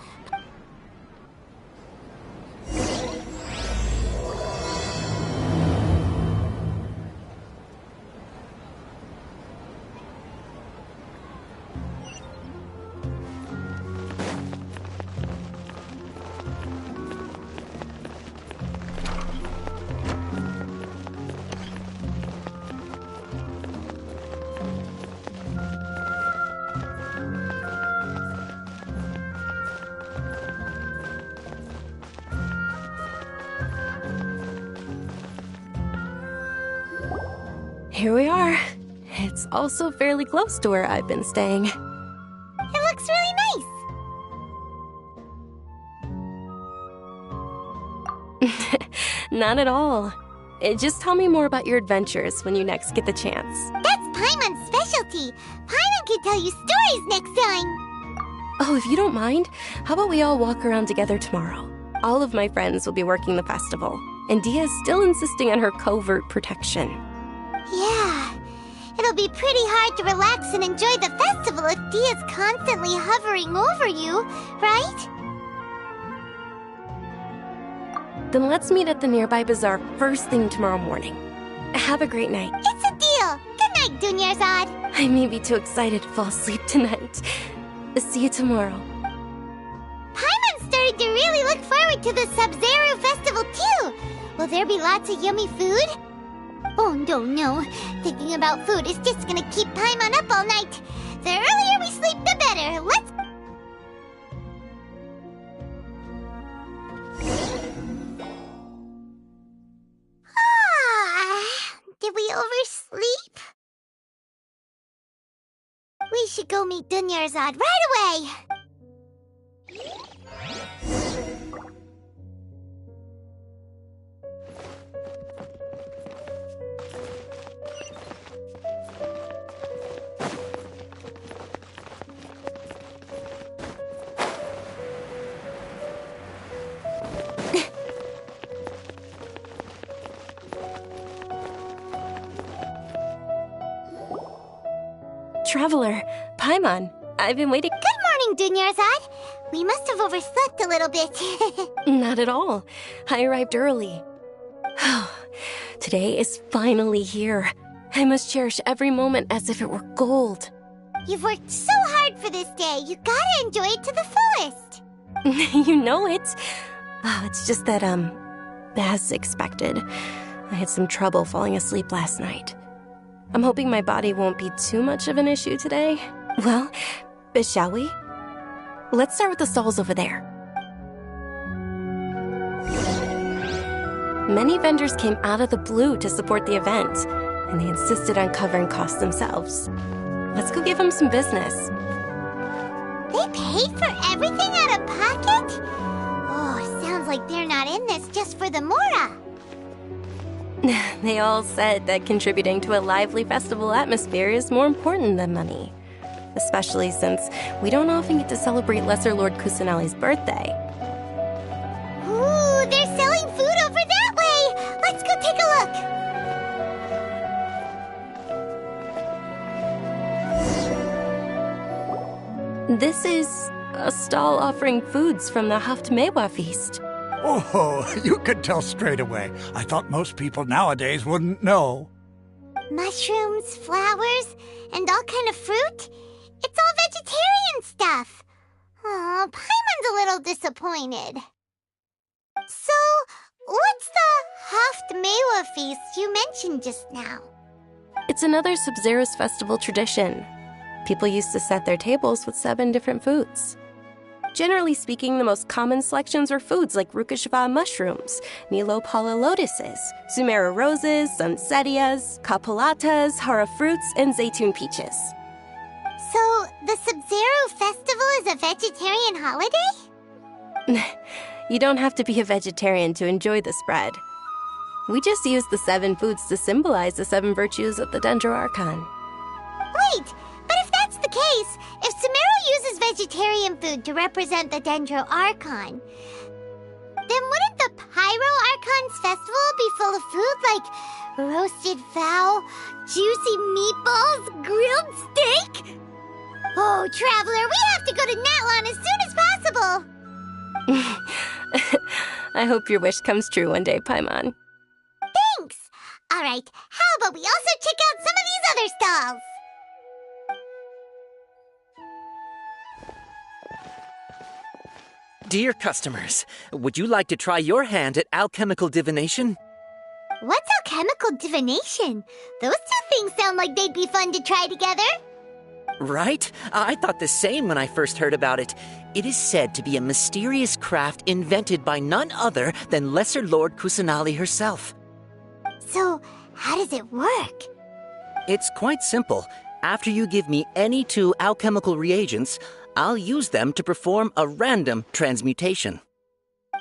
Here we are. It's also fairly close to where I've been staying. It looks really nice. Not at all. Just tell me more about your adventures when you next get the chance. That's Paimon's specialty. Paimon can tell you stories next time. Oh, if you don't mind, how about we all walk around together tomorrow? All of my friends will be working the festival, and Dia's still insisting on her covert protection. Yeah, it'll be pretty hard to relax and enjoy the festival if Dia's constantly hovering over you, right? Then let's meet at the nearby bazaar first thing tomorrow morning. Have a great night. It's a deal. Good night, Dunyarzad. I may be too excited to fall asleep tonight. See you tomorrow. Paimon's starting to really look forward to the Sub-Zero festival too. Will there be lots of yummy food? Oh, no. Thinking about food is just gonna keep Paimon up all night. The earlier we sleep, the better. Let's... Did we oversleep? We should go meet Dunyarzad right away. Traveler, Paimon, I've been waiting. Good morning, Dunyarzad. We must have overslept a little bit. Not at all. I arrived early. Today is finally here. I must cherish every moment as if it were gold. You've worked so hard for this day. You gotta enjoy it to the fullest. You know it. It's just that, as expected, I had some trouble falling asleep last night. I'm hoping my body won't be too much of an issue today. Well, shall we? Let's start with the stalls over there. Many vendors came out of the blue to support the event, and they insisted on covering costs themselves. Let's go give them some business. They paid for everything out of pocket? Oh, sounds like they're not in this just for the Mora. They all said that contributing to a lively festival atmosphere is more important than money. Especially since we don't often get to celebrate Lesser Lord Kusanali's birthday. Ooh, they're selling food over that way! Let's go take a look! This is a stall offering foods from the Haftmewa feast. Oh, you could tell straight away. I thought most people nowadays wouldn't know. Mushrooms, flowers, and all kind of fruit? It's all vegetarian stuff. Oh, Paimon's a little disappointed. So, what's the Haftmewa feast you mentioned just now? It's another Sub-Zero's festival tradition. People used to set their tables with 7 different foods. Generally speaking, the most common selections were foods like Rukashva mushrooms, Nilopala lotuses, Sumera roses, Sunsetias, Kapalatas, Hara fruits, and Zaytun peaches. So, the Sub-Zero festival is a vegetarian holiday? You don't have to be a vegetarian to enjoy the spread. We just use the 7 foods to symbolize the 7 virtues of the Dendro Archon. Wait, but if that's the case, if Sumero uses vegetarian food to represent the Dendro Archon, then wouldn't the Pyro Archon's festival be full of food like roasted fowl, juicy meatballs, grilled steak? Oh, Traveler, we have to go to Natlan as soon as possible! I hope your wish comes true one day, Paimon. Thanks! Alright, how about we also check out some of these other stalls? Dear customers, would you like to try your hand at alchemical divination? What's alchemical divination? Those two things sound like they'd be fun to try together. Right? I thought the same when I first heard about it. It is said to be a mysterious craft invented by none other than Lesser Lord Kusanali herself. So, how does it work? It's quite simple. After you give me any 2 alchemical reagents, I'll use them to perform a random transmutation.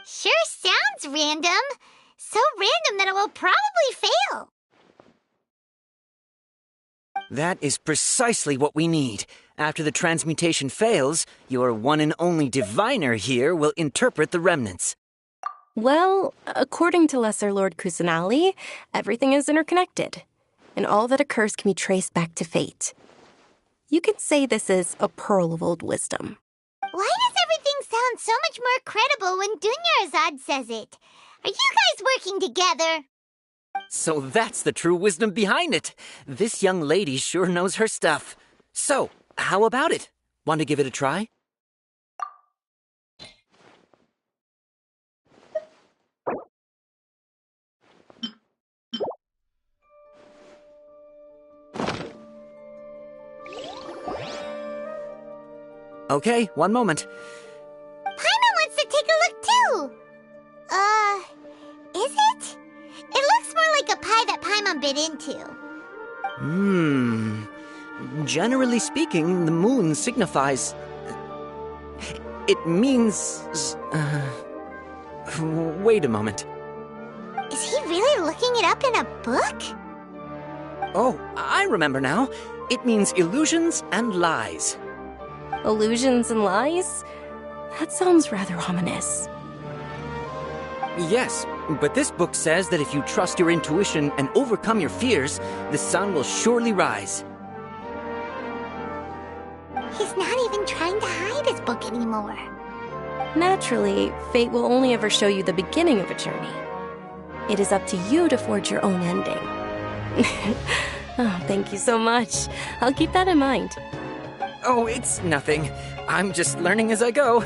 Sure sounds random. So random that it will probably fail. That is precisely what we need. After the transmutation fails, your one and only diviner here will interpret the remnants. Well, according to Lesser Lord Kusanali, everything is interconnected, and all that occurs can be traced back to fate. You could say this is a pearl of old wisdom. Why does everything sound so much more credible when Dunyarzad says it? Are you guys working together? So that's the true wisdom behind it. This young lady sure knows her stuff. So, how about it? Want to give it a try? Okay, one moment. Paimon wants to take a look too. Is it? It looks more like a pie that Paimon bit into. Generally speaking, the moon signifies... It means... Wait a moment. Is he really looking it up in a book? Oh, I remember now. It means illusions and lies. Illusions and lies? That sounds rather ominous. Yes, but this book says that if you trust your intuition and overcome your fears, the sun will surely rise. He's not even trying to hide his book anymore. Naturally, fate will only ever show you the beginning of a journey. It is up to you to forge your own ending. Oh, thank you so much. I'll keep that in mind. Oh, it's nothing. I'm just learning as I go.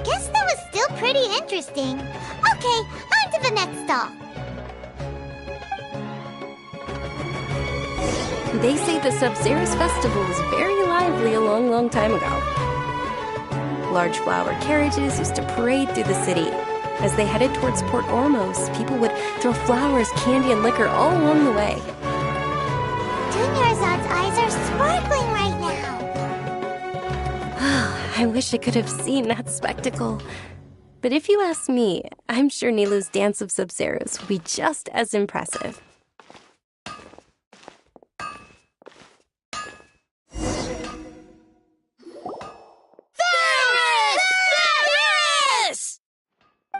Guess that was still pretty interesting. Okay, on to the next stall. They say the Sub-Zerus festival was very lively a long, long time ago. Large flower carriages used to parade through the city. As they headed towards Port Ormos, people would throw flowers, candy, and liquor all along the way. Dunyarzad's eyes are sparkling right now. I wish I could have seen that spectacle. But if you ask me, I'm sure Nilou's Dance of Sub-Zerus will be just as impressive.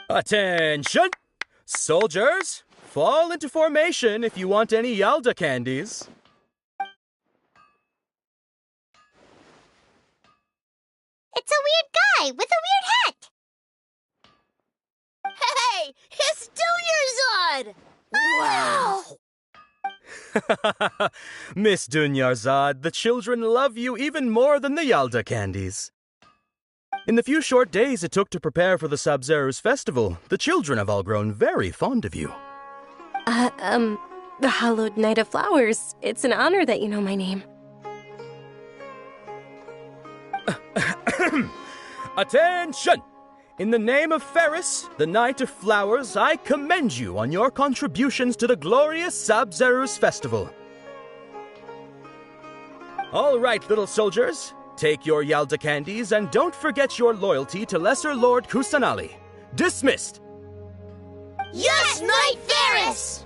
Attention! Soldiers, fall into formation if you want any Yalda candies. It's a weird guy with a weird hat. Hey, it's Dunyarzad! Wow! Miss Dunyarzad, the children love you even more than the Yalda candies. In the few short days it took to prepare for the Sub-Zerus festival, the children have all grown very fond of you. The Hallowed Knight of Flowers. It's an honor that you know my name. Attention! In the name of Ferris, the Knight of Flowers, I commend you on your contributions to the glorious Sub-Zerus festival. All right, little soldiers. Take your Yalda candies and don't forget your loyalty to Lesser Lord Kusanali. Dismissed! Yes, Knight Ferris!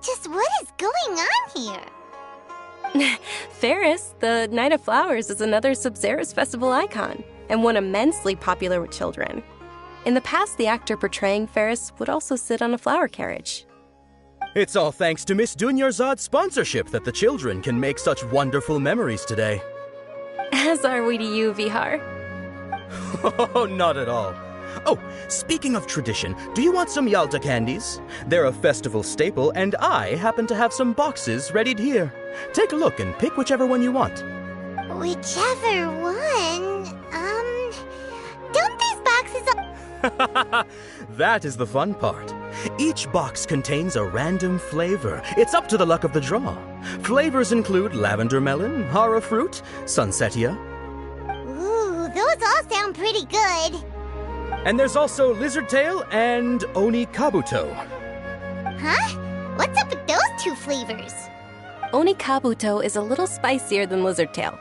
Just what is going on here? Ferris, the Knight of Flowers, is another Sub-Zerus festival icon, and one immensely popular with children. In the past, the actor portraying Ferris would also sit on a flower carriage. It's all thanks to Miss Dunyarzad's sponsorship that the children can make such wonderful memories today. As are we to you, Vihar. Oh, not at all. Oh, speaking of tradition, do you want some Yalda candies? They're a festival staple, and I happen to have some boxes readied here. Take a look and pick whichever one you want. Whichever one? Don't these boxes... That is the fun part. Each box contains a random flavor. It's up to the luck of the draw. Flavors include lavender melon, hara fruit, sunsetia. Ooh, those all sound pretty good. And there's also lizard tail and oni kabuto. Huh? What's up with those two flavors? Oni kabuto is a little spicier than lizard tail.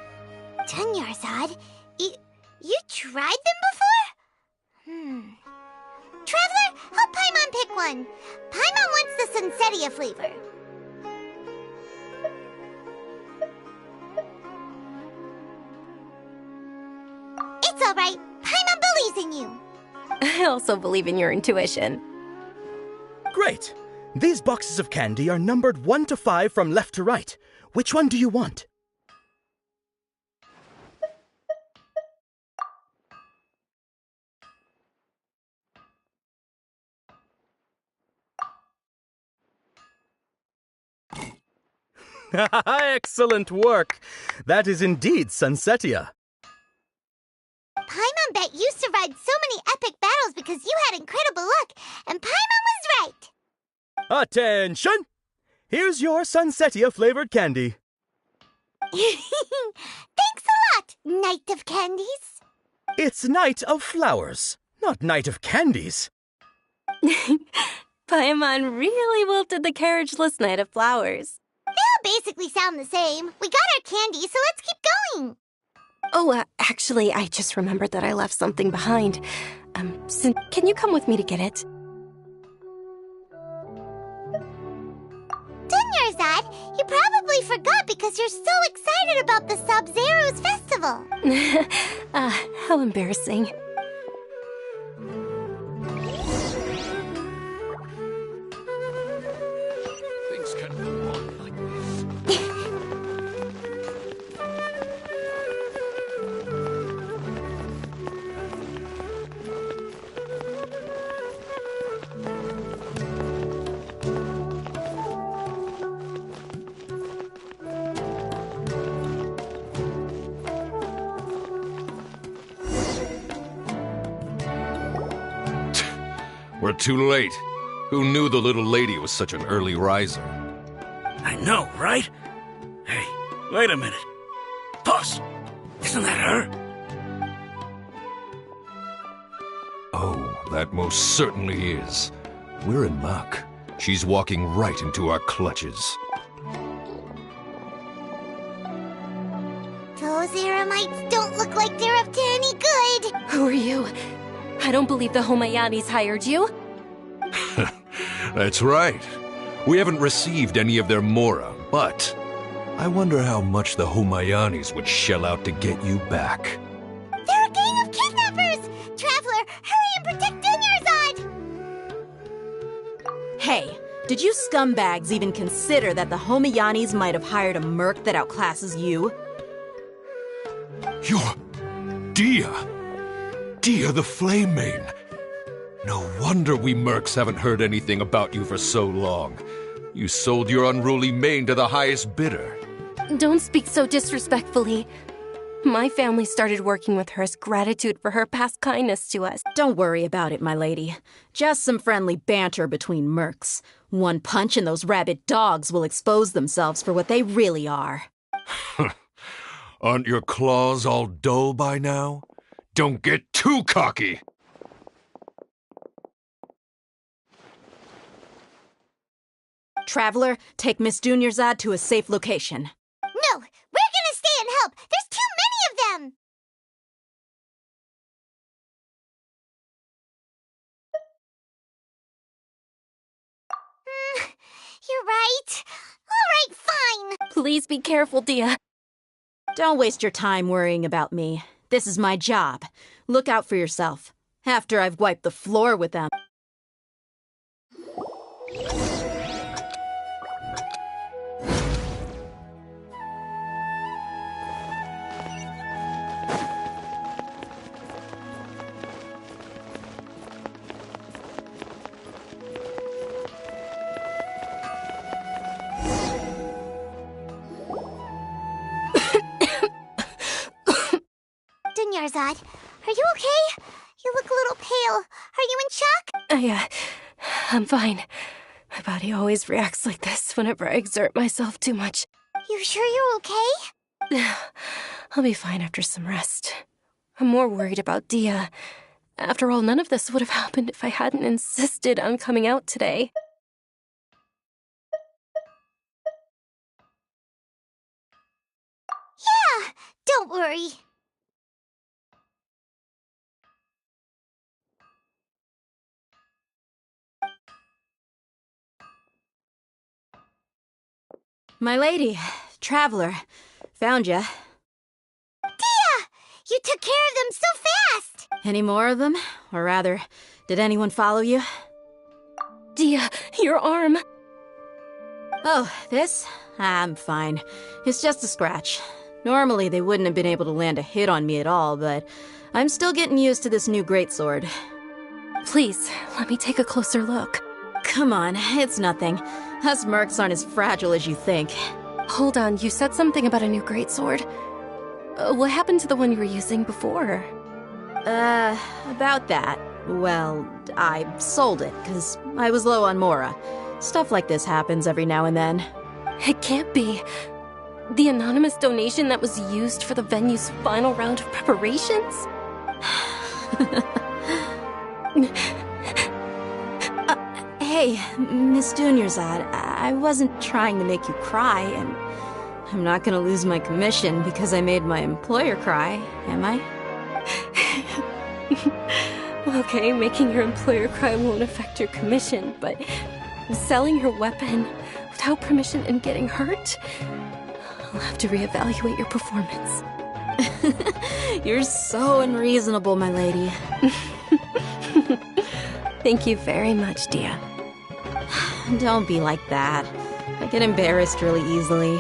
Dunyarzad, you tried them before? Traveler, help Paimon pick one. Paimon wants the sunsetia flavor. It's all right. Paimon believes in you. I also believe in your intuition. Great! These boxes of candy are numbered 1 to 5 from left to right. Which one do you want? Excellent work! That is indeed sunsetia. Paimon bet you survived so many epic battles because you had incredible luck, and Paimon was right. Attention! Here's your sunsetia-flavored candy. Thanks a lot, Knight of Candies. It's Knight of Flowers, not Knight of Candies. Paimon really wilted the carriageless Knight of Flowers. They all basically sound the same. We got our candy, so let's keep going. Oh, actually, I just remembered that I left something behind. Can you come with me to get it? Dunyarzad, you probably forgot because you're so excited about the Sub-Zerus festival. How embarrassing. Things can go on like this. We're too late. Who knew the little lady was such an early riser? I know, right? Hey, wait a minute. Boss, isn't that her? Oh, that most certainly is. We're in luck. She's walking right into our clutches. Those Eremites don't look like they're up to any good. Who are you? I don't believe the Homayanis hired you. That's right. We haven't received any of their mora, but I wonder how much the Homayanis would shell out to get you back. They're a gang of kidnappers! Traveler, hurry and protect Dunyarzad! Hey, did you scumbags even consider that the Homayanis might have hired a merc that outclasses you? You're... Dia! Dia the Flame Mane! No wonder we mercs haven't heard anything about you for so long. You sold your unruly mane to the highest bidder. Don't speak so disrespectfully. My family started working with her as gratitude for her past kindness to us. Don't worry about it, my lady. Just some friendly banter between mercs. One punch and those rabid dogs will expose themselves for what they really are. Aren't your claws all dull by now? Don't get too cocky! Traveler, take Miss Dunyarzad to a safe location. No! We're gonna stay and help! There's too many of them! You're right. Alright, fine! Please be careful, Dia. Don't waste your time worrying about me. This is my job. Look out for yourself. After I've wiped the floor with them. Dunyarzad, are you okay? You look a little pale. Are you in shock? I'm fine. My body always reacts like this whenever I exert myself too much. You sure you're okay? I'll be fine after some rest. I'm more worried about Dia. After all, none of this would have happened if I hadn't insisted on coming out today. Yeah, don't worry. My lady, Traveler, found ya. Dia! You took care of them so fast! Any more of them? Or rather, did anyone follow you? Dia, your arm! Oh, this? I'm fine. It's just a scratch. Normally, they wouldn't have been able to land a hit on me at all, but I'm still getting used to this new greatsword. Please, let me take a closer look. Come on, it's nothing. Us mercs aren't as fragile as you think. Hold on, you said something about a new greatsword. What happened to the one you were using before? About that. Well, I sold it, because I was low on mora. Stuff like this happens every now and then. It can't be. The anonymous donation that was used for the venue's final round of preparations? Hey, Miss Dunyarzad, I wasn't trying to make you cry, and I'm not gonna lose my commission because I made my employer cry, am I? Okay, making your employer cry won't affect your commission, but selling your weapon without permission and getting hurt? I'll have to reevaluate your performance. You're so unreasonable, my lady. Thank you very much, Dia. Don't be like that. I get embarrassed really easily.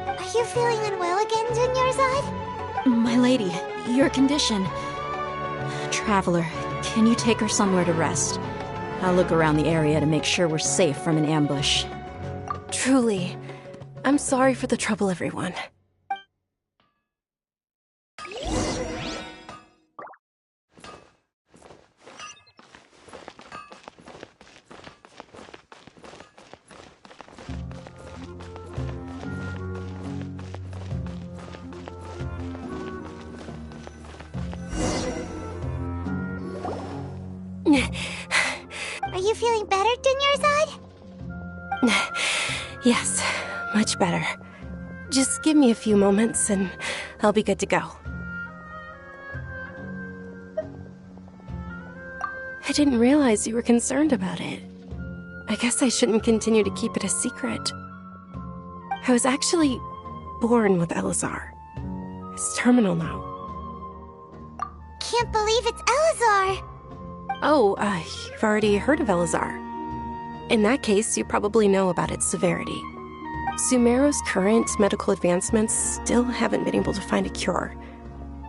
Are you feeling unwell again, Dunyarzad? My lady, your condition. Traveler, can you take her somewhere to rest? I'll look around the area to make sure we're safe from an ambush. Truly. I'm sorry for the trouble, everyone. Are you feeling better, Dunyarzad? Yes, much better. Just give me a few moments and I'll be good to go. I didn't realize you were concerned about it. I guess I shouldn't continue to keep it a secret. I was actually born with Elazar. It's terminal now. Can't believe it's Elazar! Oh, you've already heard of Elazar. In that case, you probably know about its severity. Sumeru's current medical advancements still haven't been able to find a cure.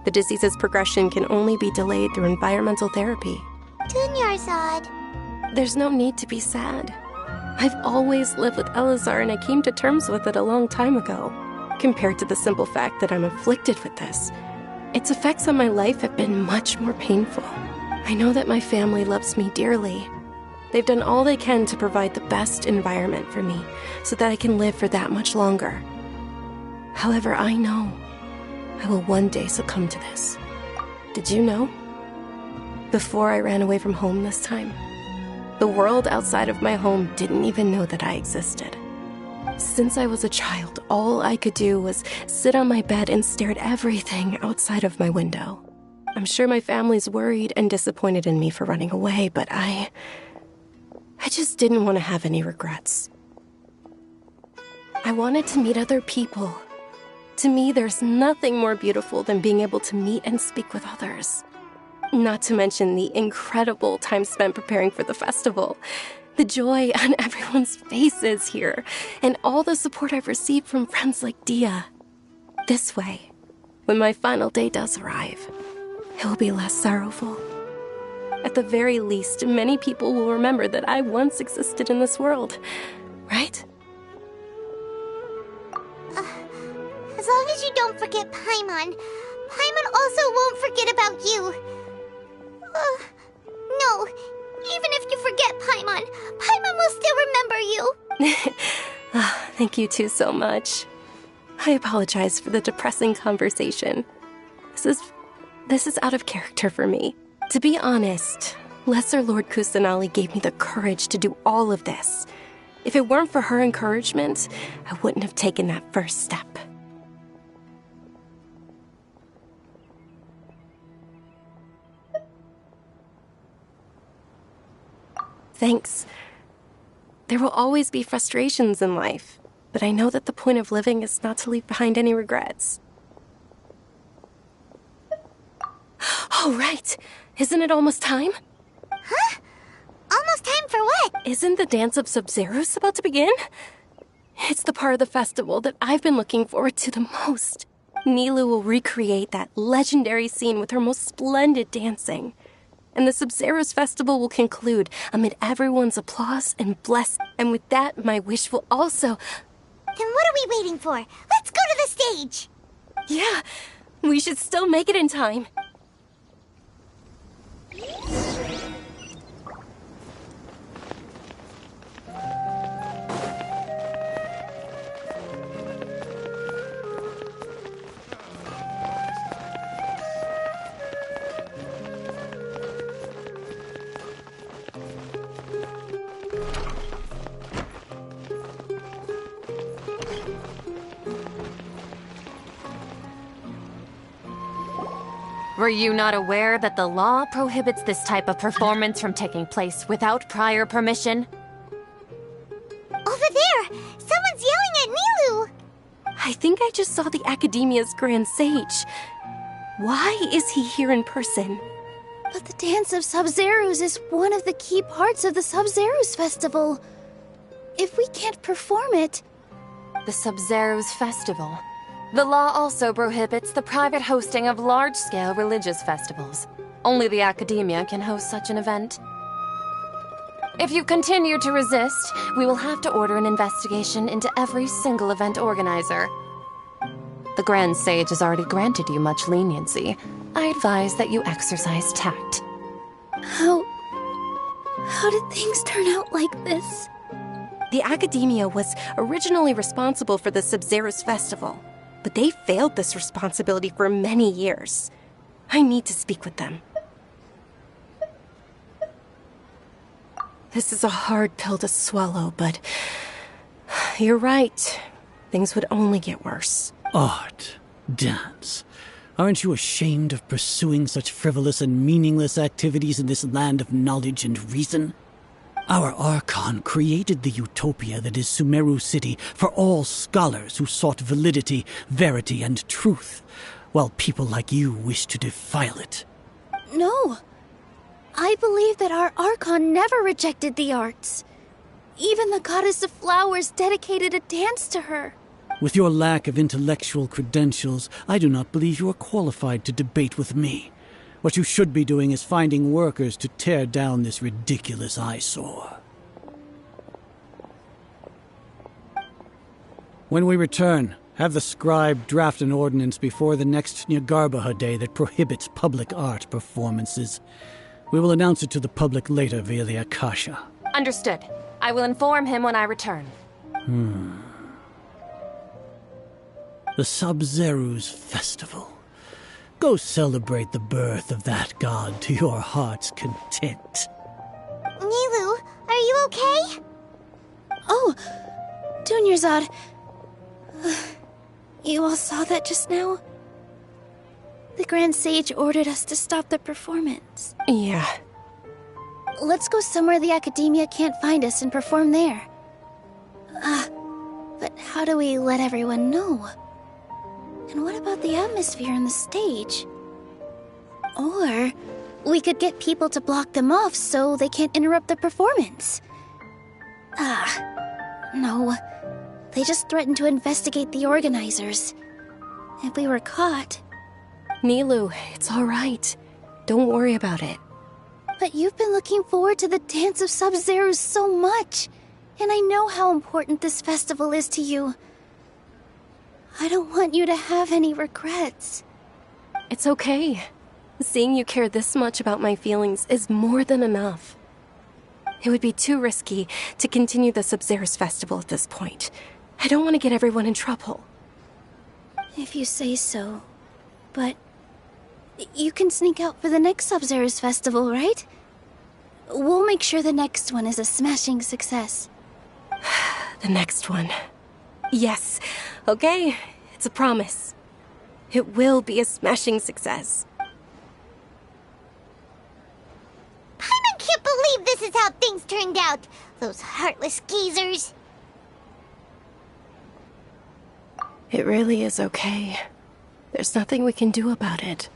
The disease's progression can only be delayed through environmental therapy. Dunyarzad. There's no need to be sad. I've always lived with Elazar and I came to terms with it a long time ago. Compared to the simple fact that I'm afflicted with this, its effects on my life have been much more painful. I know that my family loves me dearly. They've done all they can to provide the best environment for me so that I can live for that much longer. However, I know I will one day succumb to this. Did you know? Before I ran away from home this time, the world outside of my home didn't even know that I existed. Since I was a child, all I could do was sit on my bed and stare at everything outside of my window. I'm sure my family's worried and disappointed in me for running away, but I just didn't want to have any regrets. I wanted to meet other people. To me, there's nothing more beautiful than being able to meet and speak with others. Not to mention the incredible time spent preparing for the festival. The joy on everyone's faces here, and all the support I've received from friends like Dia. This way, when my final day does arrive, it will be less sorrowful. At the very least, many people will remember that I once existed in this world, right? As long as you don't forget Paimon, Paimon also won't forget about you. No, even if you forget Paimon, Paimon will still remember you. Thank you two so much. I apologize for the depressing conversation. This is out of character for me. To be honest, Lesser Lord Kusanali gave me the courage to do all of this. If it weren't for her encouragement, I wouldn't have taken that first step. Thanks. There will always be frustrations in life, but I know that the point of living is not to leave behind any regrets. Oh, right. Isn't it almost time? Huh? Almost time for what? Isn't the Dance of Sub-Zeros about to begin? It's the part of the festival that I've been looking forward to the most. Nilou will recreate that legendary scene with her most splendid dancing. And the Sub-Zeros festival will conclude amid everyone's applause and blessing. And with that, my wish will also... Then what are we waiting for? Let's go to the stage! Yeah, we should still make it in time. Were you not aware that the law prohibits this type of performance from taking place without prior permission? Over there! Someone's yelling at Nilou! I think I just saw the Academia's Grand Sage. Why is he here in person? But the Dance of Sub-Zeros is one of the key parts of the Sub-Zeros festival. If we can't perform it... The Sub-Zeros festival. The law also prohibits the private hosting of large-scale religious festivals. Only the Academia can host such an event. If you continue to resist, we will have to order an investigation into every single event organizer. The Grand Sage has already granted you much leniency. I advise that you exercise tact. How did things turn out like this? The Academia was originally responsible for the Sub-Zeros festival, but they failed this responsibility for many years. I need to speak with them. This is a hard pill to swallow, but you're right. Things would only get worse. Art, dance. Aren't you ashamed of pursuing such frivolous and meaningless activities in this land of knowledge and reason? Our Archon created the utopia that is Sumeru City for all scholars who sought validity, verity, and truth, while people like you wish to defile it. No. I believe that our Archon never rejected the arts. Even the goddess of flowers dedicated a dance to her. With your lack of intellectual credentials, I do not believe you are qualified to debate with me. What you should be doing is finding workers to tear down this ridiculous eyesore. When we return, have the scribe draft an ordinance before the next Nyagarbha day that prohibits public art performances. We will announce it to the public later via the Akasha. Understood. I will inform him when I return. The Sub-Zeru's Festival. Go celebrate the birth of that god to your heart's content. Nilou, are you okay? Oh, Dunyarzad. You all saw that just now? The Grand Sage ordered us to stop the performance. Yeah. Let's go somewhere the Academia can't find us and perform there. But how do we let everyone know? And what about the atmosphere on the stage? Or we could get people to block them off so they can't interrupt the performance. No. They just threatened to investigate the organizers. If we were caught... Nilou, it's all right. Don't worry about it. But you've been looking forward to the Dance of Sub-Zero so much, and I know how important this festival is to you. I don't want you to have any regrets. It's okay. Seeing you care this much about my feelings is more than enough. It would be too risky to continue the Sub-Zero's festival at this point. I don't want to get everyone in trouble. If you say so. But you can sneak out for the next Sub-Zero's festival, right? We'll make sure the next one is a smashing success. The next one. Yes. Okay. It's a promise. It will be a smashing success. Paimon can't believe this is how things turned out. Those heartless geezers. It really is okay. There's nothing we can do about it.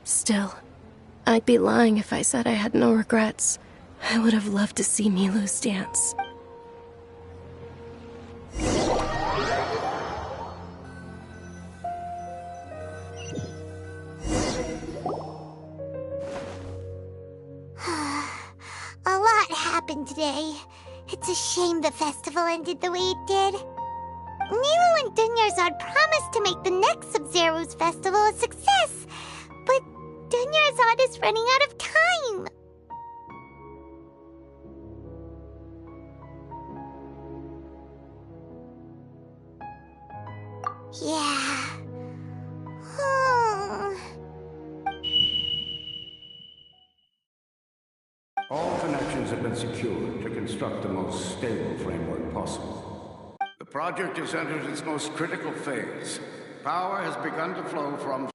Still, I'd be lying if I said I had no regrets. I would have loved to see Nilou's dance. A lot happened today. It's a shame the festival ended the way it did. Nilou and Dunyarzad promised to make the next Sub-Zero's festival a success, but Dunyarzad is running out of time. Yeah. All connections have been secured to construct the most stable framework possible. The project has entered its most critical phase. Power has begun to flow from...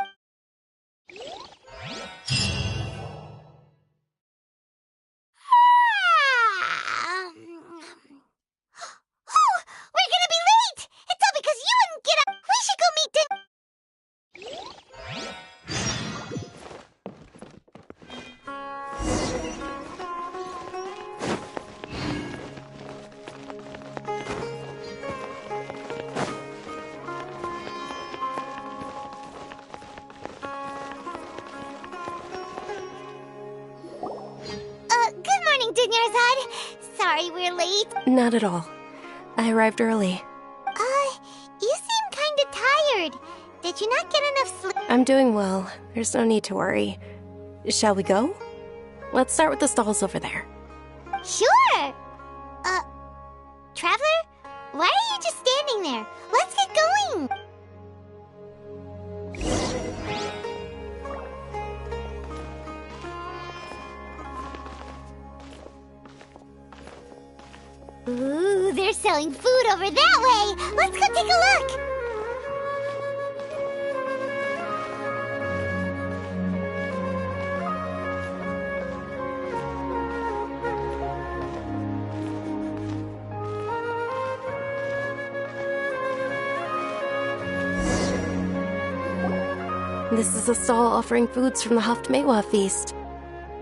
We're gonna be late! It's all because you wouldn't get up! We should go meet good morning, Dunyarzad. Sorry we're late. Not at all. I arrived early. You seem kinda tired. Did you not get enough sleep? I'm doing well. There's no need to worry. Shall we go? Let's start with the stalls over there. Sure! Traveler? Why are you just standing there? Let's get going! they're selling food over that way. Let's go take a look. This is a stall offering foods from the Haftmewa feast.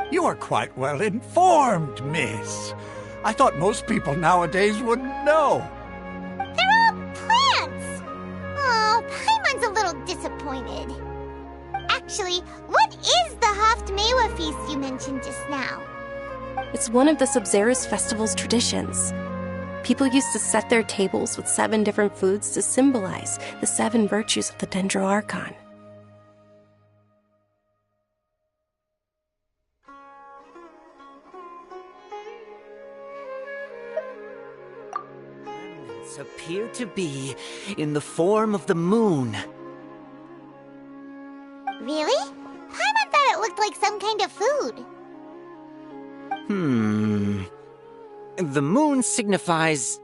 You are quite well informed, miss. I thought most people nowadays wouldn't know. They're all plants! Oh, Paimon's a little disappointed. Actually, what is the Haftmewa feast you mentioned just now? It's one of the Sub-Zerus festival's traditions. People used to set their tables with 7 different foods to symbolize the 7 virtues of the Dendroarchon. Appear to be in the form of the moon. Really? Paimon thought it looked like some kind of food. The moon signifies...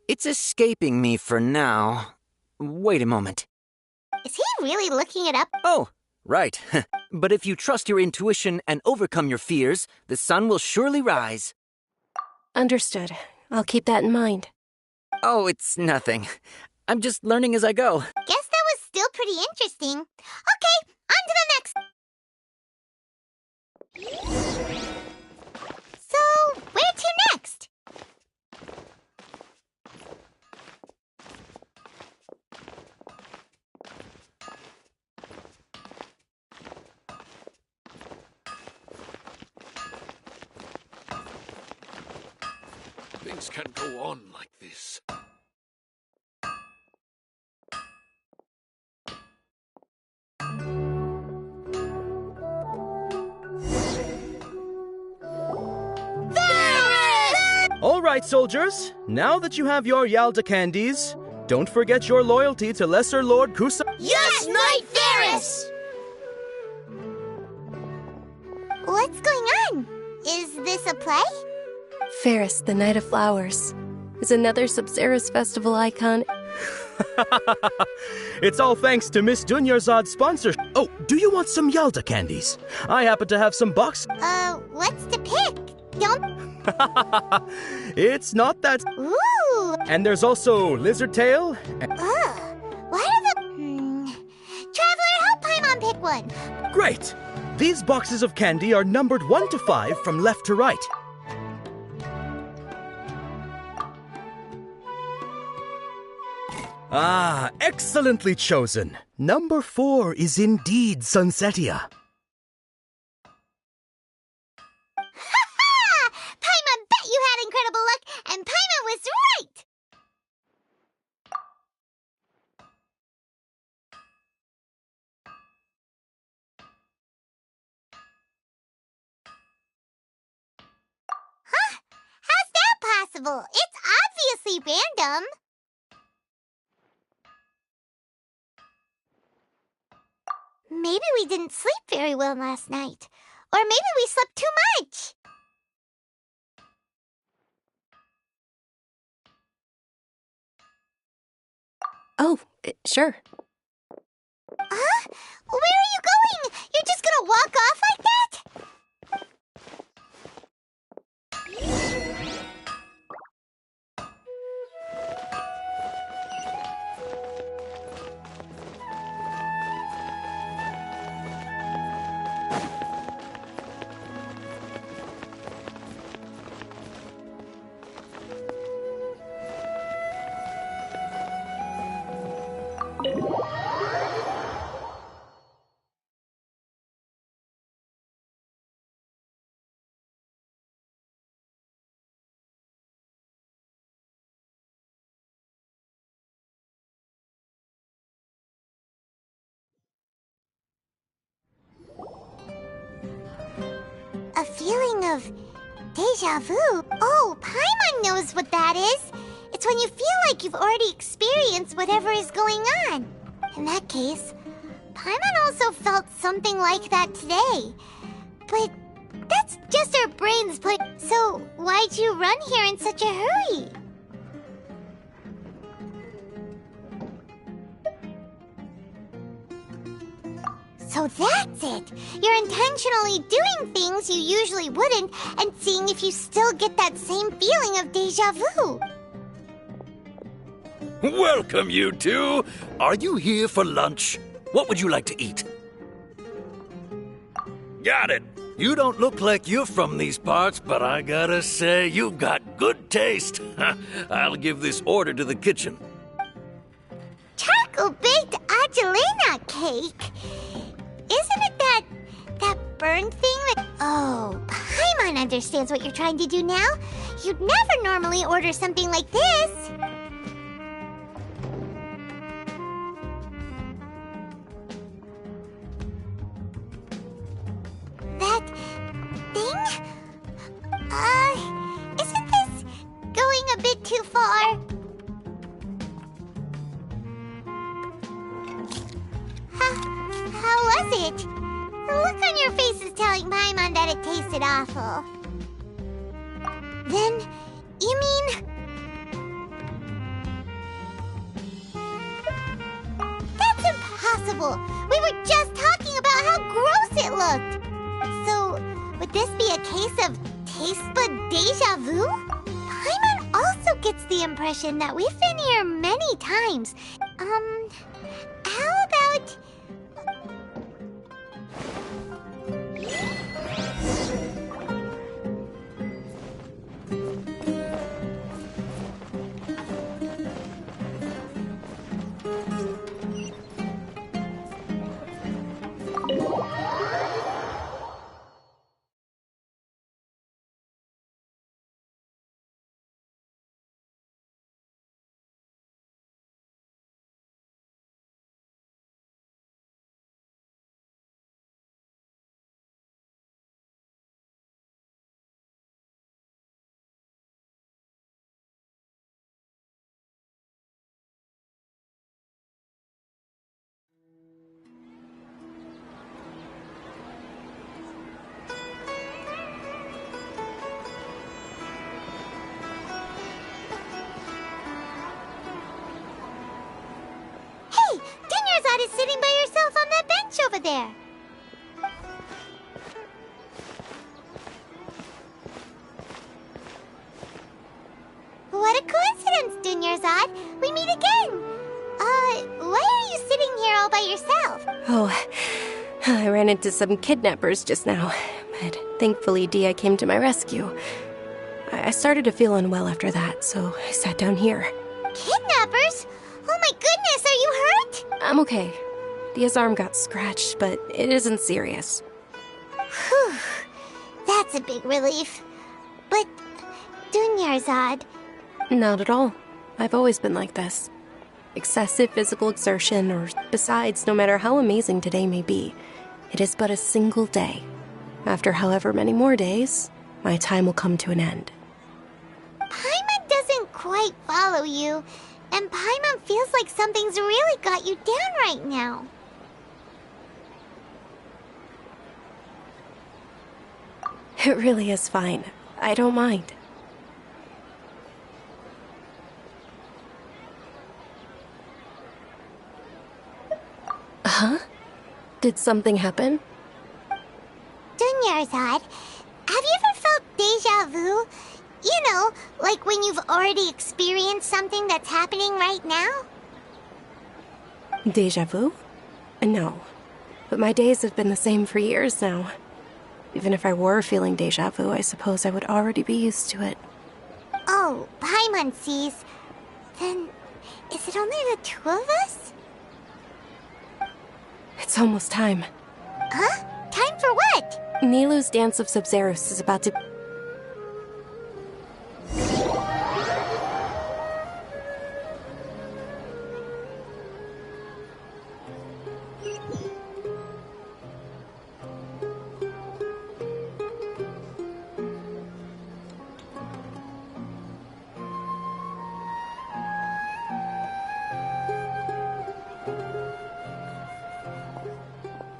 It's escaping me for now. Wait a moment. Is he really looking it up? Oh, right. But if you trust your intuition and overcome your fears, the sun will surely rise. Understood. I'll keep that in mind. Oh, it's nothing. I'm just learning as I go. Guess that was still pretty interesting. Okay, on to the next. So, where to next? Things can't go on like this. All right, soldiers. Now that you have your Yalda candies, don't forget your loyalty to Lesser Lord Kusan. Yes, Knight Varys! What's going on? Is this a play? Ferris, the Knight of Flowers, is another Sub-Zerus festival icon. It's all thanks to Miss Dunyarzad's sponsorship. Oh, do you want some Yalda candies? I happen to have some box. What's to pick? Don't... It's not that... Ooh! And there's also Lizard Tail. Why are the... Traveler, help Paimon pick one. Great! These boxes of candy are numbered 1 to 5 from left to right. Ah, excellently chosen. Number 4 is indeed Sunsetia. Ha-ha! Paimon bet you had incredible luck, and Paimon was right! Huh? How's that possible? It's obviously random. Maybe we didn't sleep very well last night. Or maybe we slept too much. Oh, sure. Huh? Where are you going? You're just gonna walk off like that? A feeling of deja vu. Oh, Paimon knows what that is. It's when you feel like you've already experienced whatever is going on. In that case, Paimon also felt something like that today. But That's just our brains playing. So, why'd you run here in such a hurry? So that's it! You're intentionally doing things you usually wouldn't and seeing if you still get that same feeling of déjà vu. Welcome, you two. Are you here for lunch? What would you like to eat? Got it. You don't look like you're from these parts, but I gotta say, you've got good taste. I'll give this order to the kitchen. Charcoal-baked Angelina cake? Isn't it that burn thing that... Oh, Paimon understands what you're trying to do now. You'd never normally order something like this. That thing? Isn't this going a bit too far? How was it? The look on your face is telling Paimon that it tasted awful. Then, you mean... That's impossible! We were just talking about how gross it looked! So, would this be a case of taste bud déjà vu? Paimon also gets the impression that we've been here many times. How about... Is sitting by yourself on that bench over there. What a coincidence, Dunyarzad. We meet again. Why are you sitting here all by yourself? Oh, I ran into some kidnappers just now, but thankfully Dia came to my rescue. I started to feel unwell after that, so I sat down here. Kidnappers? Oh my goodness, are you hurt? I'm okay. Dia's arm got scratched, but it isn't serious. Whew. That's a big relief. But, Dunyarzad... Not at all. I've always been like this. Excessive physical exertion, or besides, no matter how amazing today may be, it is but a single day. After however many more days, my time will come to an end. Paimon doesn't quite follow you. And Paimon feels like something's really got you down right now. It really is fine. I don't mind. Huh? Did something happen? Dunyarzad, have you ever felt déjà vu? You know, like when you've already experienced something that's happening right now? Déjà vu? No. But my days have been the same for years now. Even if I were feeling déjà vu, I suppose I would already be used to it. Oh, Paimon sees. Then, is it only the two of us? It's almost time. Huh? Time for what? Nilou's Dance of Sub-Zeros is about to...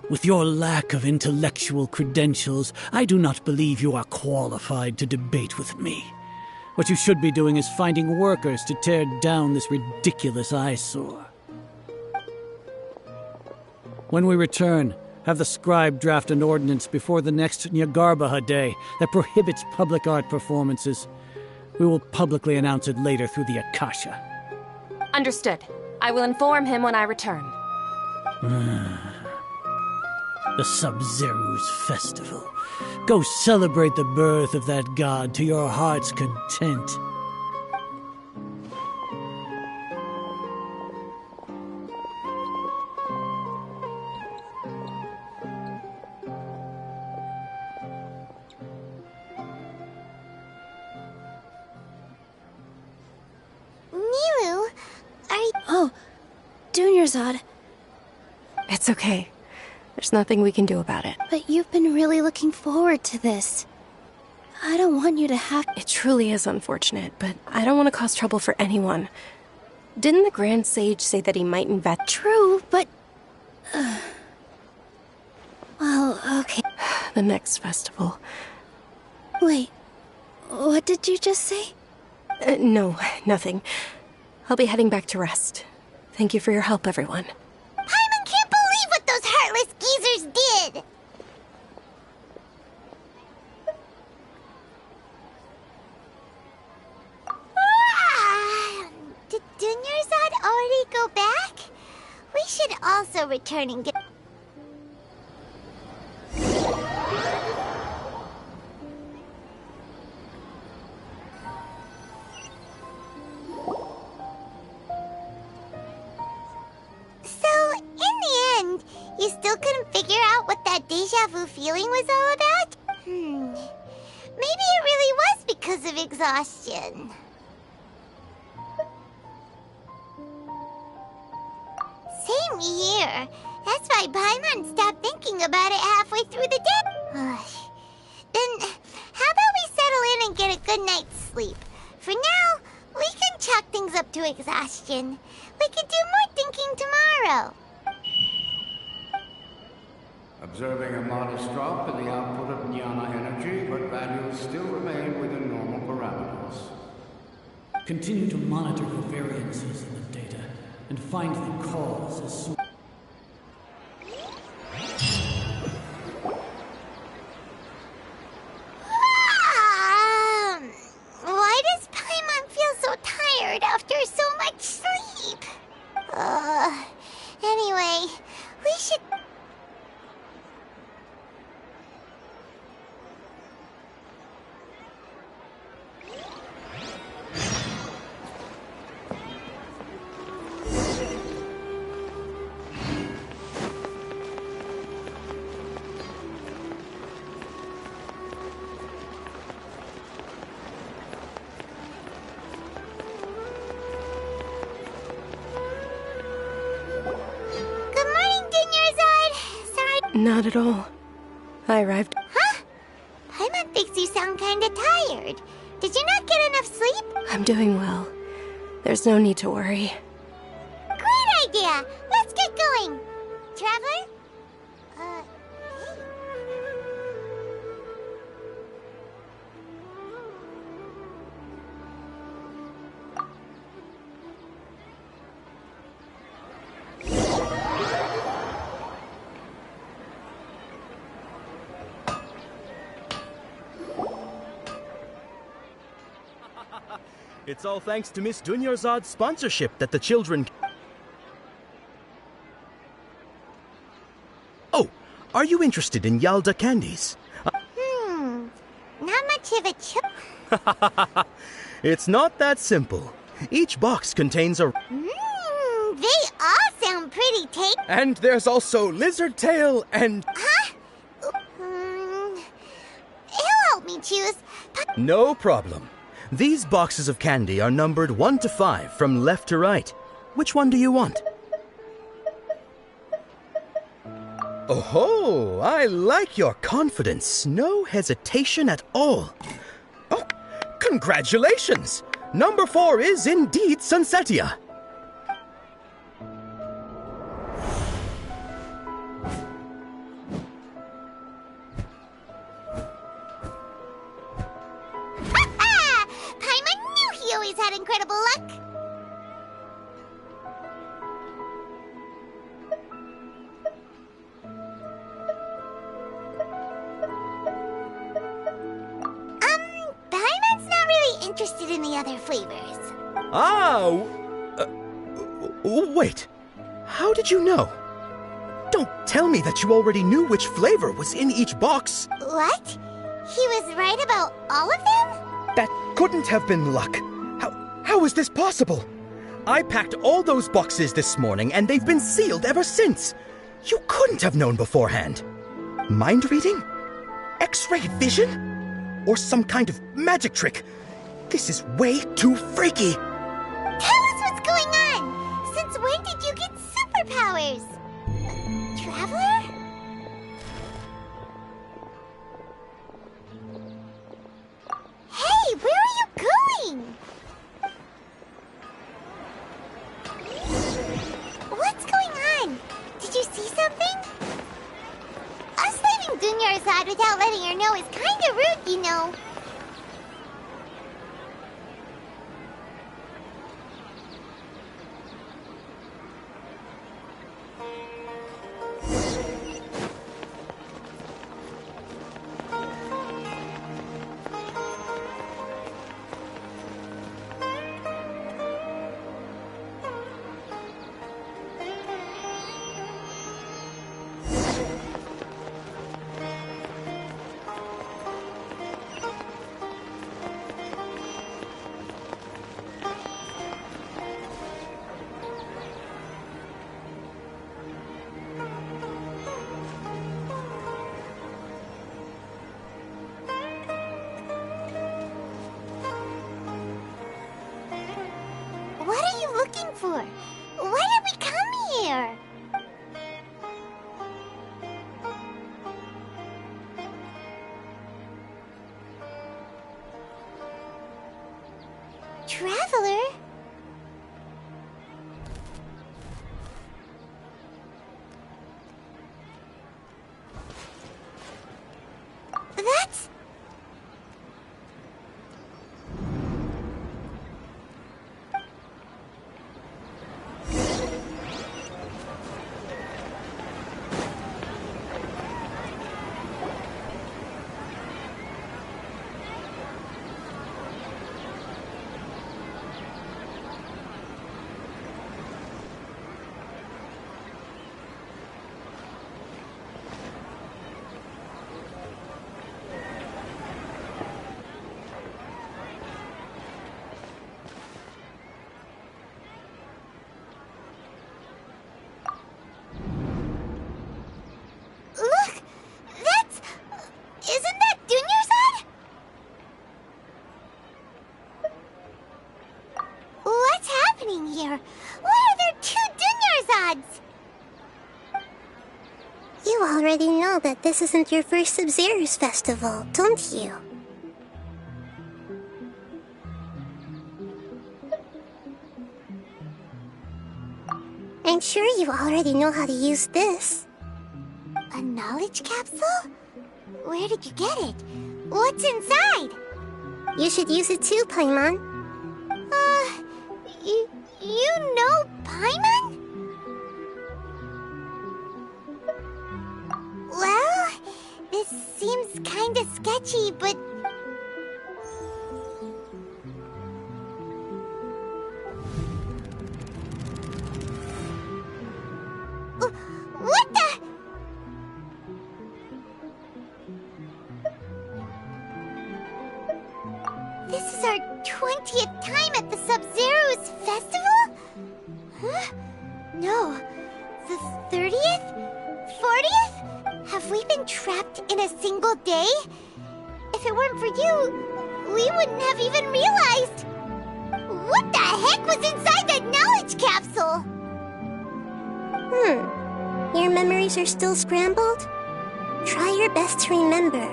With your lack of intellectual credentials, I do not believe you are qualified to debate with me. What you should be doing is finding workers to tear down this ridiculous eyesore. When we return, have the scribe draft an ordinance before the next Nyagarbaha Day that prohibits public art performances. We will publicly announce it later through the Akasha. Understood. I will inform him when I return. The Sub-Zeru's festival. Go celebrate the birth of that god to your heart's content. Nilu, are you... Oh, Dunyarzad. It's okay. There's nothing we can do about it. But you've been really looking forward to this. I don't want you to have... It truly is unfortunate, but I don't want to cause trouble for anyone. Didn't the Grand Sage say that he might invest... True, but... Well, okay. The next festival. Wait, what did you just say? No, nothing. I'll be heading back to rest. Thank you for your help, everyone. Paimon can't believe what those heartless geezers did! Did Dunyarzad already go back? We should also return and get... So, in the end, you still couldn't figure out what that deja vu feeling was all about? Maybe it really was because of exhaustion. Same here. That's why Paimon stopped thinking about it halfway through the day. Then, how about we settle in and get a good night's sleep? For now, we can chalk things up to exhaustion. We could do more thinking tomorrow. Observing a modest drop in the output of jnana energy, but values still remain within normal parameters. Continue to monitor the variances in the data and find the cause as soon... Why does Paimon feel so tired after so much sleep? Anyway, we should... Not at all. I arrived... Huh? Paimon thinks you sound kinda tired. Did you not get enough sleep? I'm doing well. There's no need to worry. Great idea! Let's get going! Traveler? Hey? It's all thanks to Miss Dunyarzad's sponsorship that the children... Oh, are you interested in Yalda candies? Not much of a It's not that simple. Each box contains a... they all sound pretty tasty. And there's also lizard tail and... Huh? He'll help me choose. No problem. These boxes of candy are numbered 1 to 5 from left to right. Which one do you want? Oh, I like your confidence. No hesitation at all. Oh, congratulations! Number 4 is indeed Sunsetia. interested in the other flavors. Oh! Wait. How did you know? Don't tell me that you already knew which flavor was in each box. What? He was right about all of them? That couldn't have been luck. How is this possible? I packed all those boxes this morning, and they've been sealed ever since. You couldn't have known beforehand. Mind reading? X-ray vision? Or some kind of magic trick? This is way too freaky. Tell us what's going on! Since when did you get superpowers? Traveler? Hey, where are you going? What's going on? Did you see something? Us leaving Vahnuyasha without letting her know is kinda rude, you know. What are you looking for? Why did we come here? Traveler? That's... Look! That's... Isn't that Vahnuyasha? What's happening here? Why are there two Vahnuyashas? You already know that this isn't your first Sub-Zero's festival, don't you? I'm sure you already know how to use this. A knowledge capsule? Where did you get it? What's inside? You should use it too, Paimon. You know Paimon? Well, this seems kinda sketchy, but... What the... This is our 20th time at the Sub-Zero's festival? Huh? No. The 30th? 40th? Have we been trapped in a single day? If it weren't for you, we wouldn't have even realized. What the heck was inside that knowledge capsule? Your memories are still scrambled? Try your best to remember.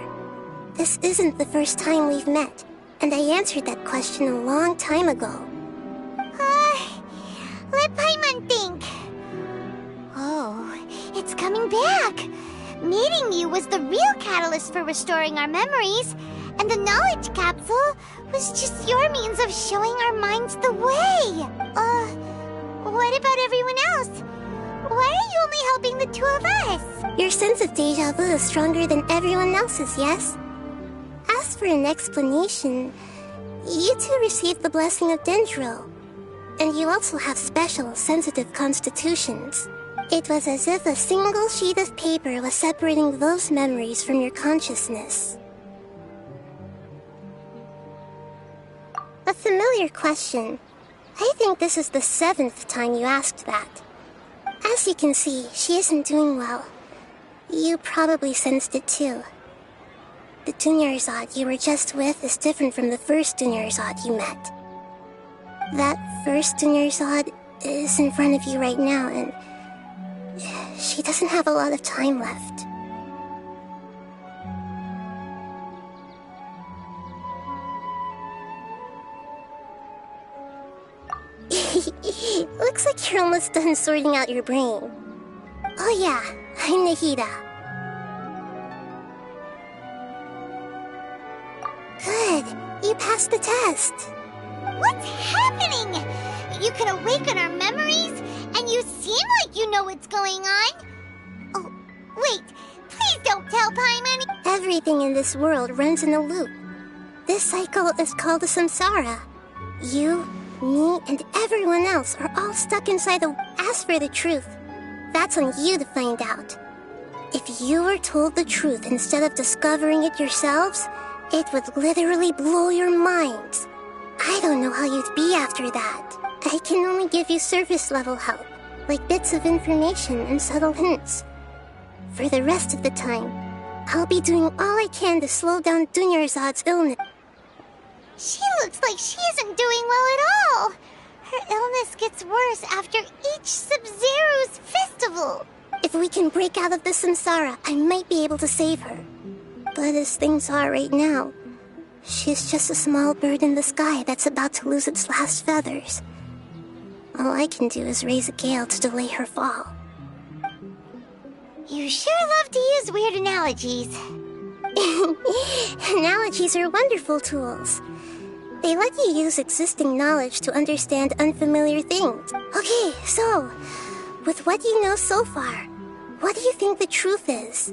This isn't the first time we've met, and I answered that question a long time ago. Let Paimon think. Oh, it's coming back. Meeting you was the real catalyst for restoring our memories, and the knowledge capsule was just your means of showing our minds the way. What about everyone else? Why are you only helping the two of us? Your sense of deja vu is stronger than everyone else's, yes? As for an explanation, You two received the blessing of Dendro. And you also have special, sensitive constitutions. It was as if a single sheet of paper was separating those memories from your consciousness. A familiar question. I think this is the 7th time you asked that. As you can see, she isn't doing well. You probably sensed it too. The Dunyarzad you were just with is different from the first Dunyarzad you met. That first Dunyarzad is in front of you right now, and she doesn't have a lot of time left. Looks like you're almost done sorting out your brain. Oh yeah, I'm Nahida. Good, you passed the test. What's happening? You can awaken our memories, and you seem like you know what's going on. Oh, wait, please don't tell Paimon. Everything in this world runs in a loop. This cycle is called a samsara. You, me, and everyone else are all stuck inside a... As for the truth, that's on you to find out. If you were told the truth instead of discovering it yourselves, it would literally blow your minds. I don't know how you'd be after that. I can only give you surface-level help, like bits of information and subtle hints. For the rest of the time, I'll be doing all I can to slow down Dunyarzad's illness. She looks like she isn't doing well at all. Her illness gets worse after each Sub-Zero's festival. If we can break out of the samsara, I might be able to save her. But as things are right now, she's just a small bird in the sky that's about to lose its last feathers. All I can do is raise a gale to delay her fall. You sure love to use weird analogies. Analogies are wonderful tools. They let you use existing knowledge to understand unfamiliar things. Okay, so, with what you know so far, what do you think the truth is?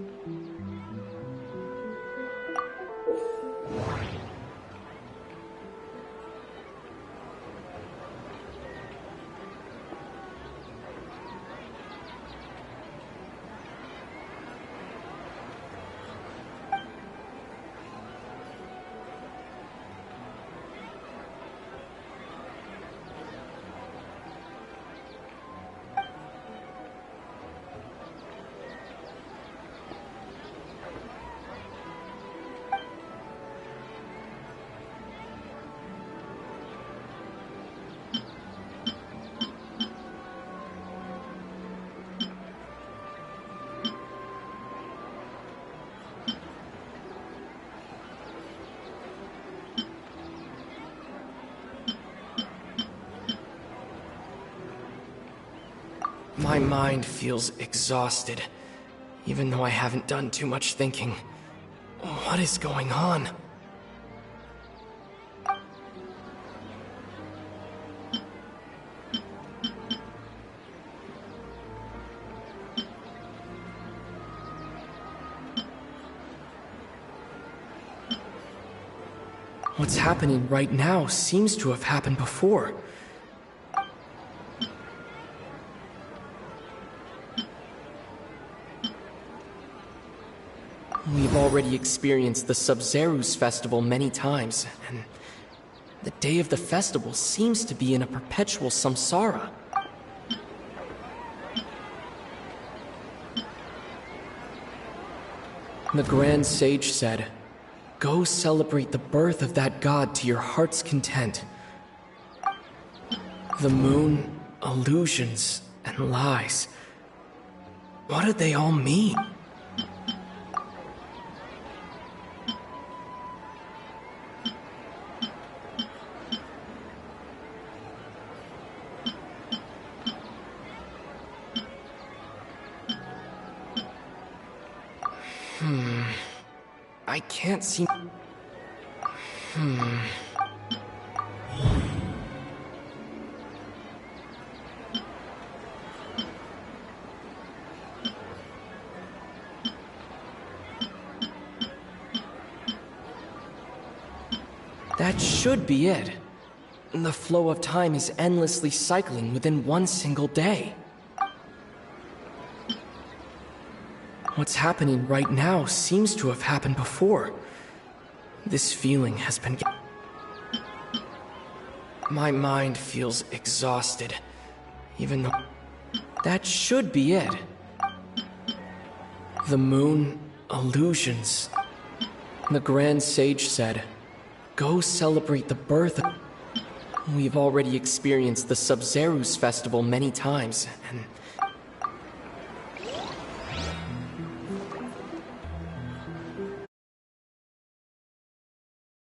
My mind feels exhausted, even though I haven't done too much thinking. What is going on? What's happening right now seems to have happened before. We've already experienced the Sub-Zero's festival many times, and the day of the festival seems to be in a perpetual samsara. The Grand Sage said, "Go celebrate the birth of that god to your heart's content." The moon, illusions, and lies. What do they all mean? I can't seem... That should be it. The flow of time is endlessly cycling within one single day. What's happening right now seems to have happened before. This feeling has been... My mind feels exhausted, even though... That should be it. The moon, illusions. The Grand Sage said, "Go celebrate the birth of..." We've already experienced the Sub-Zerus festival many times, and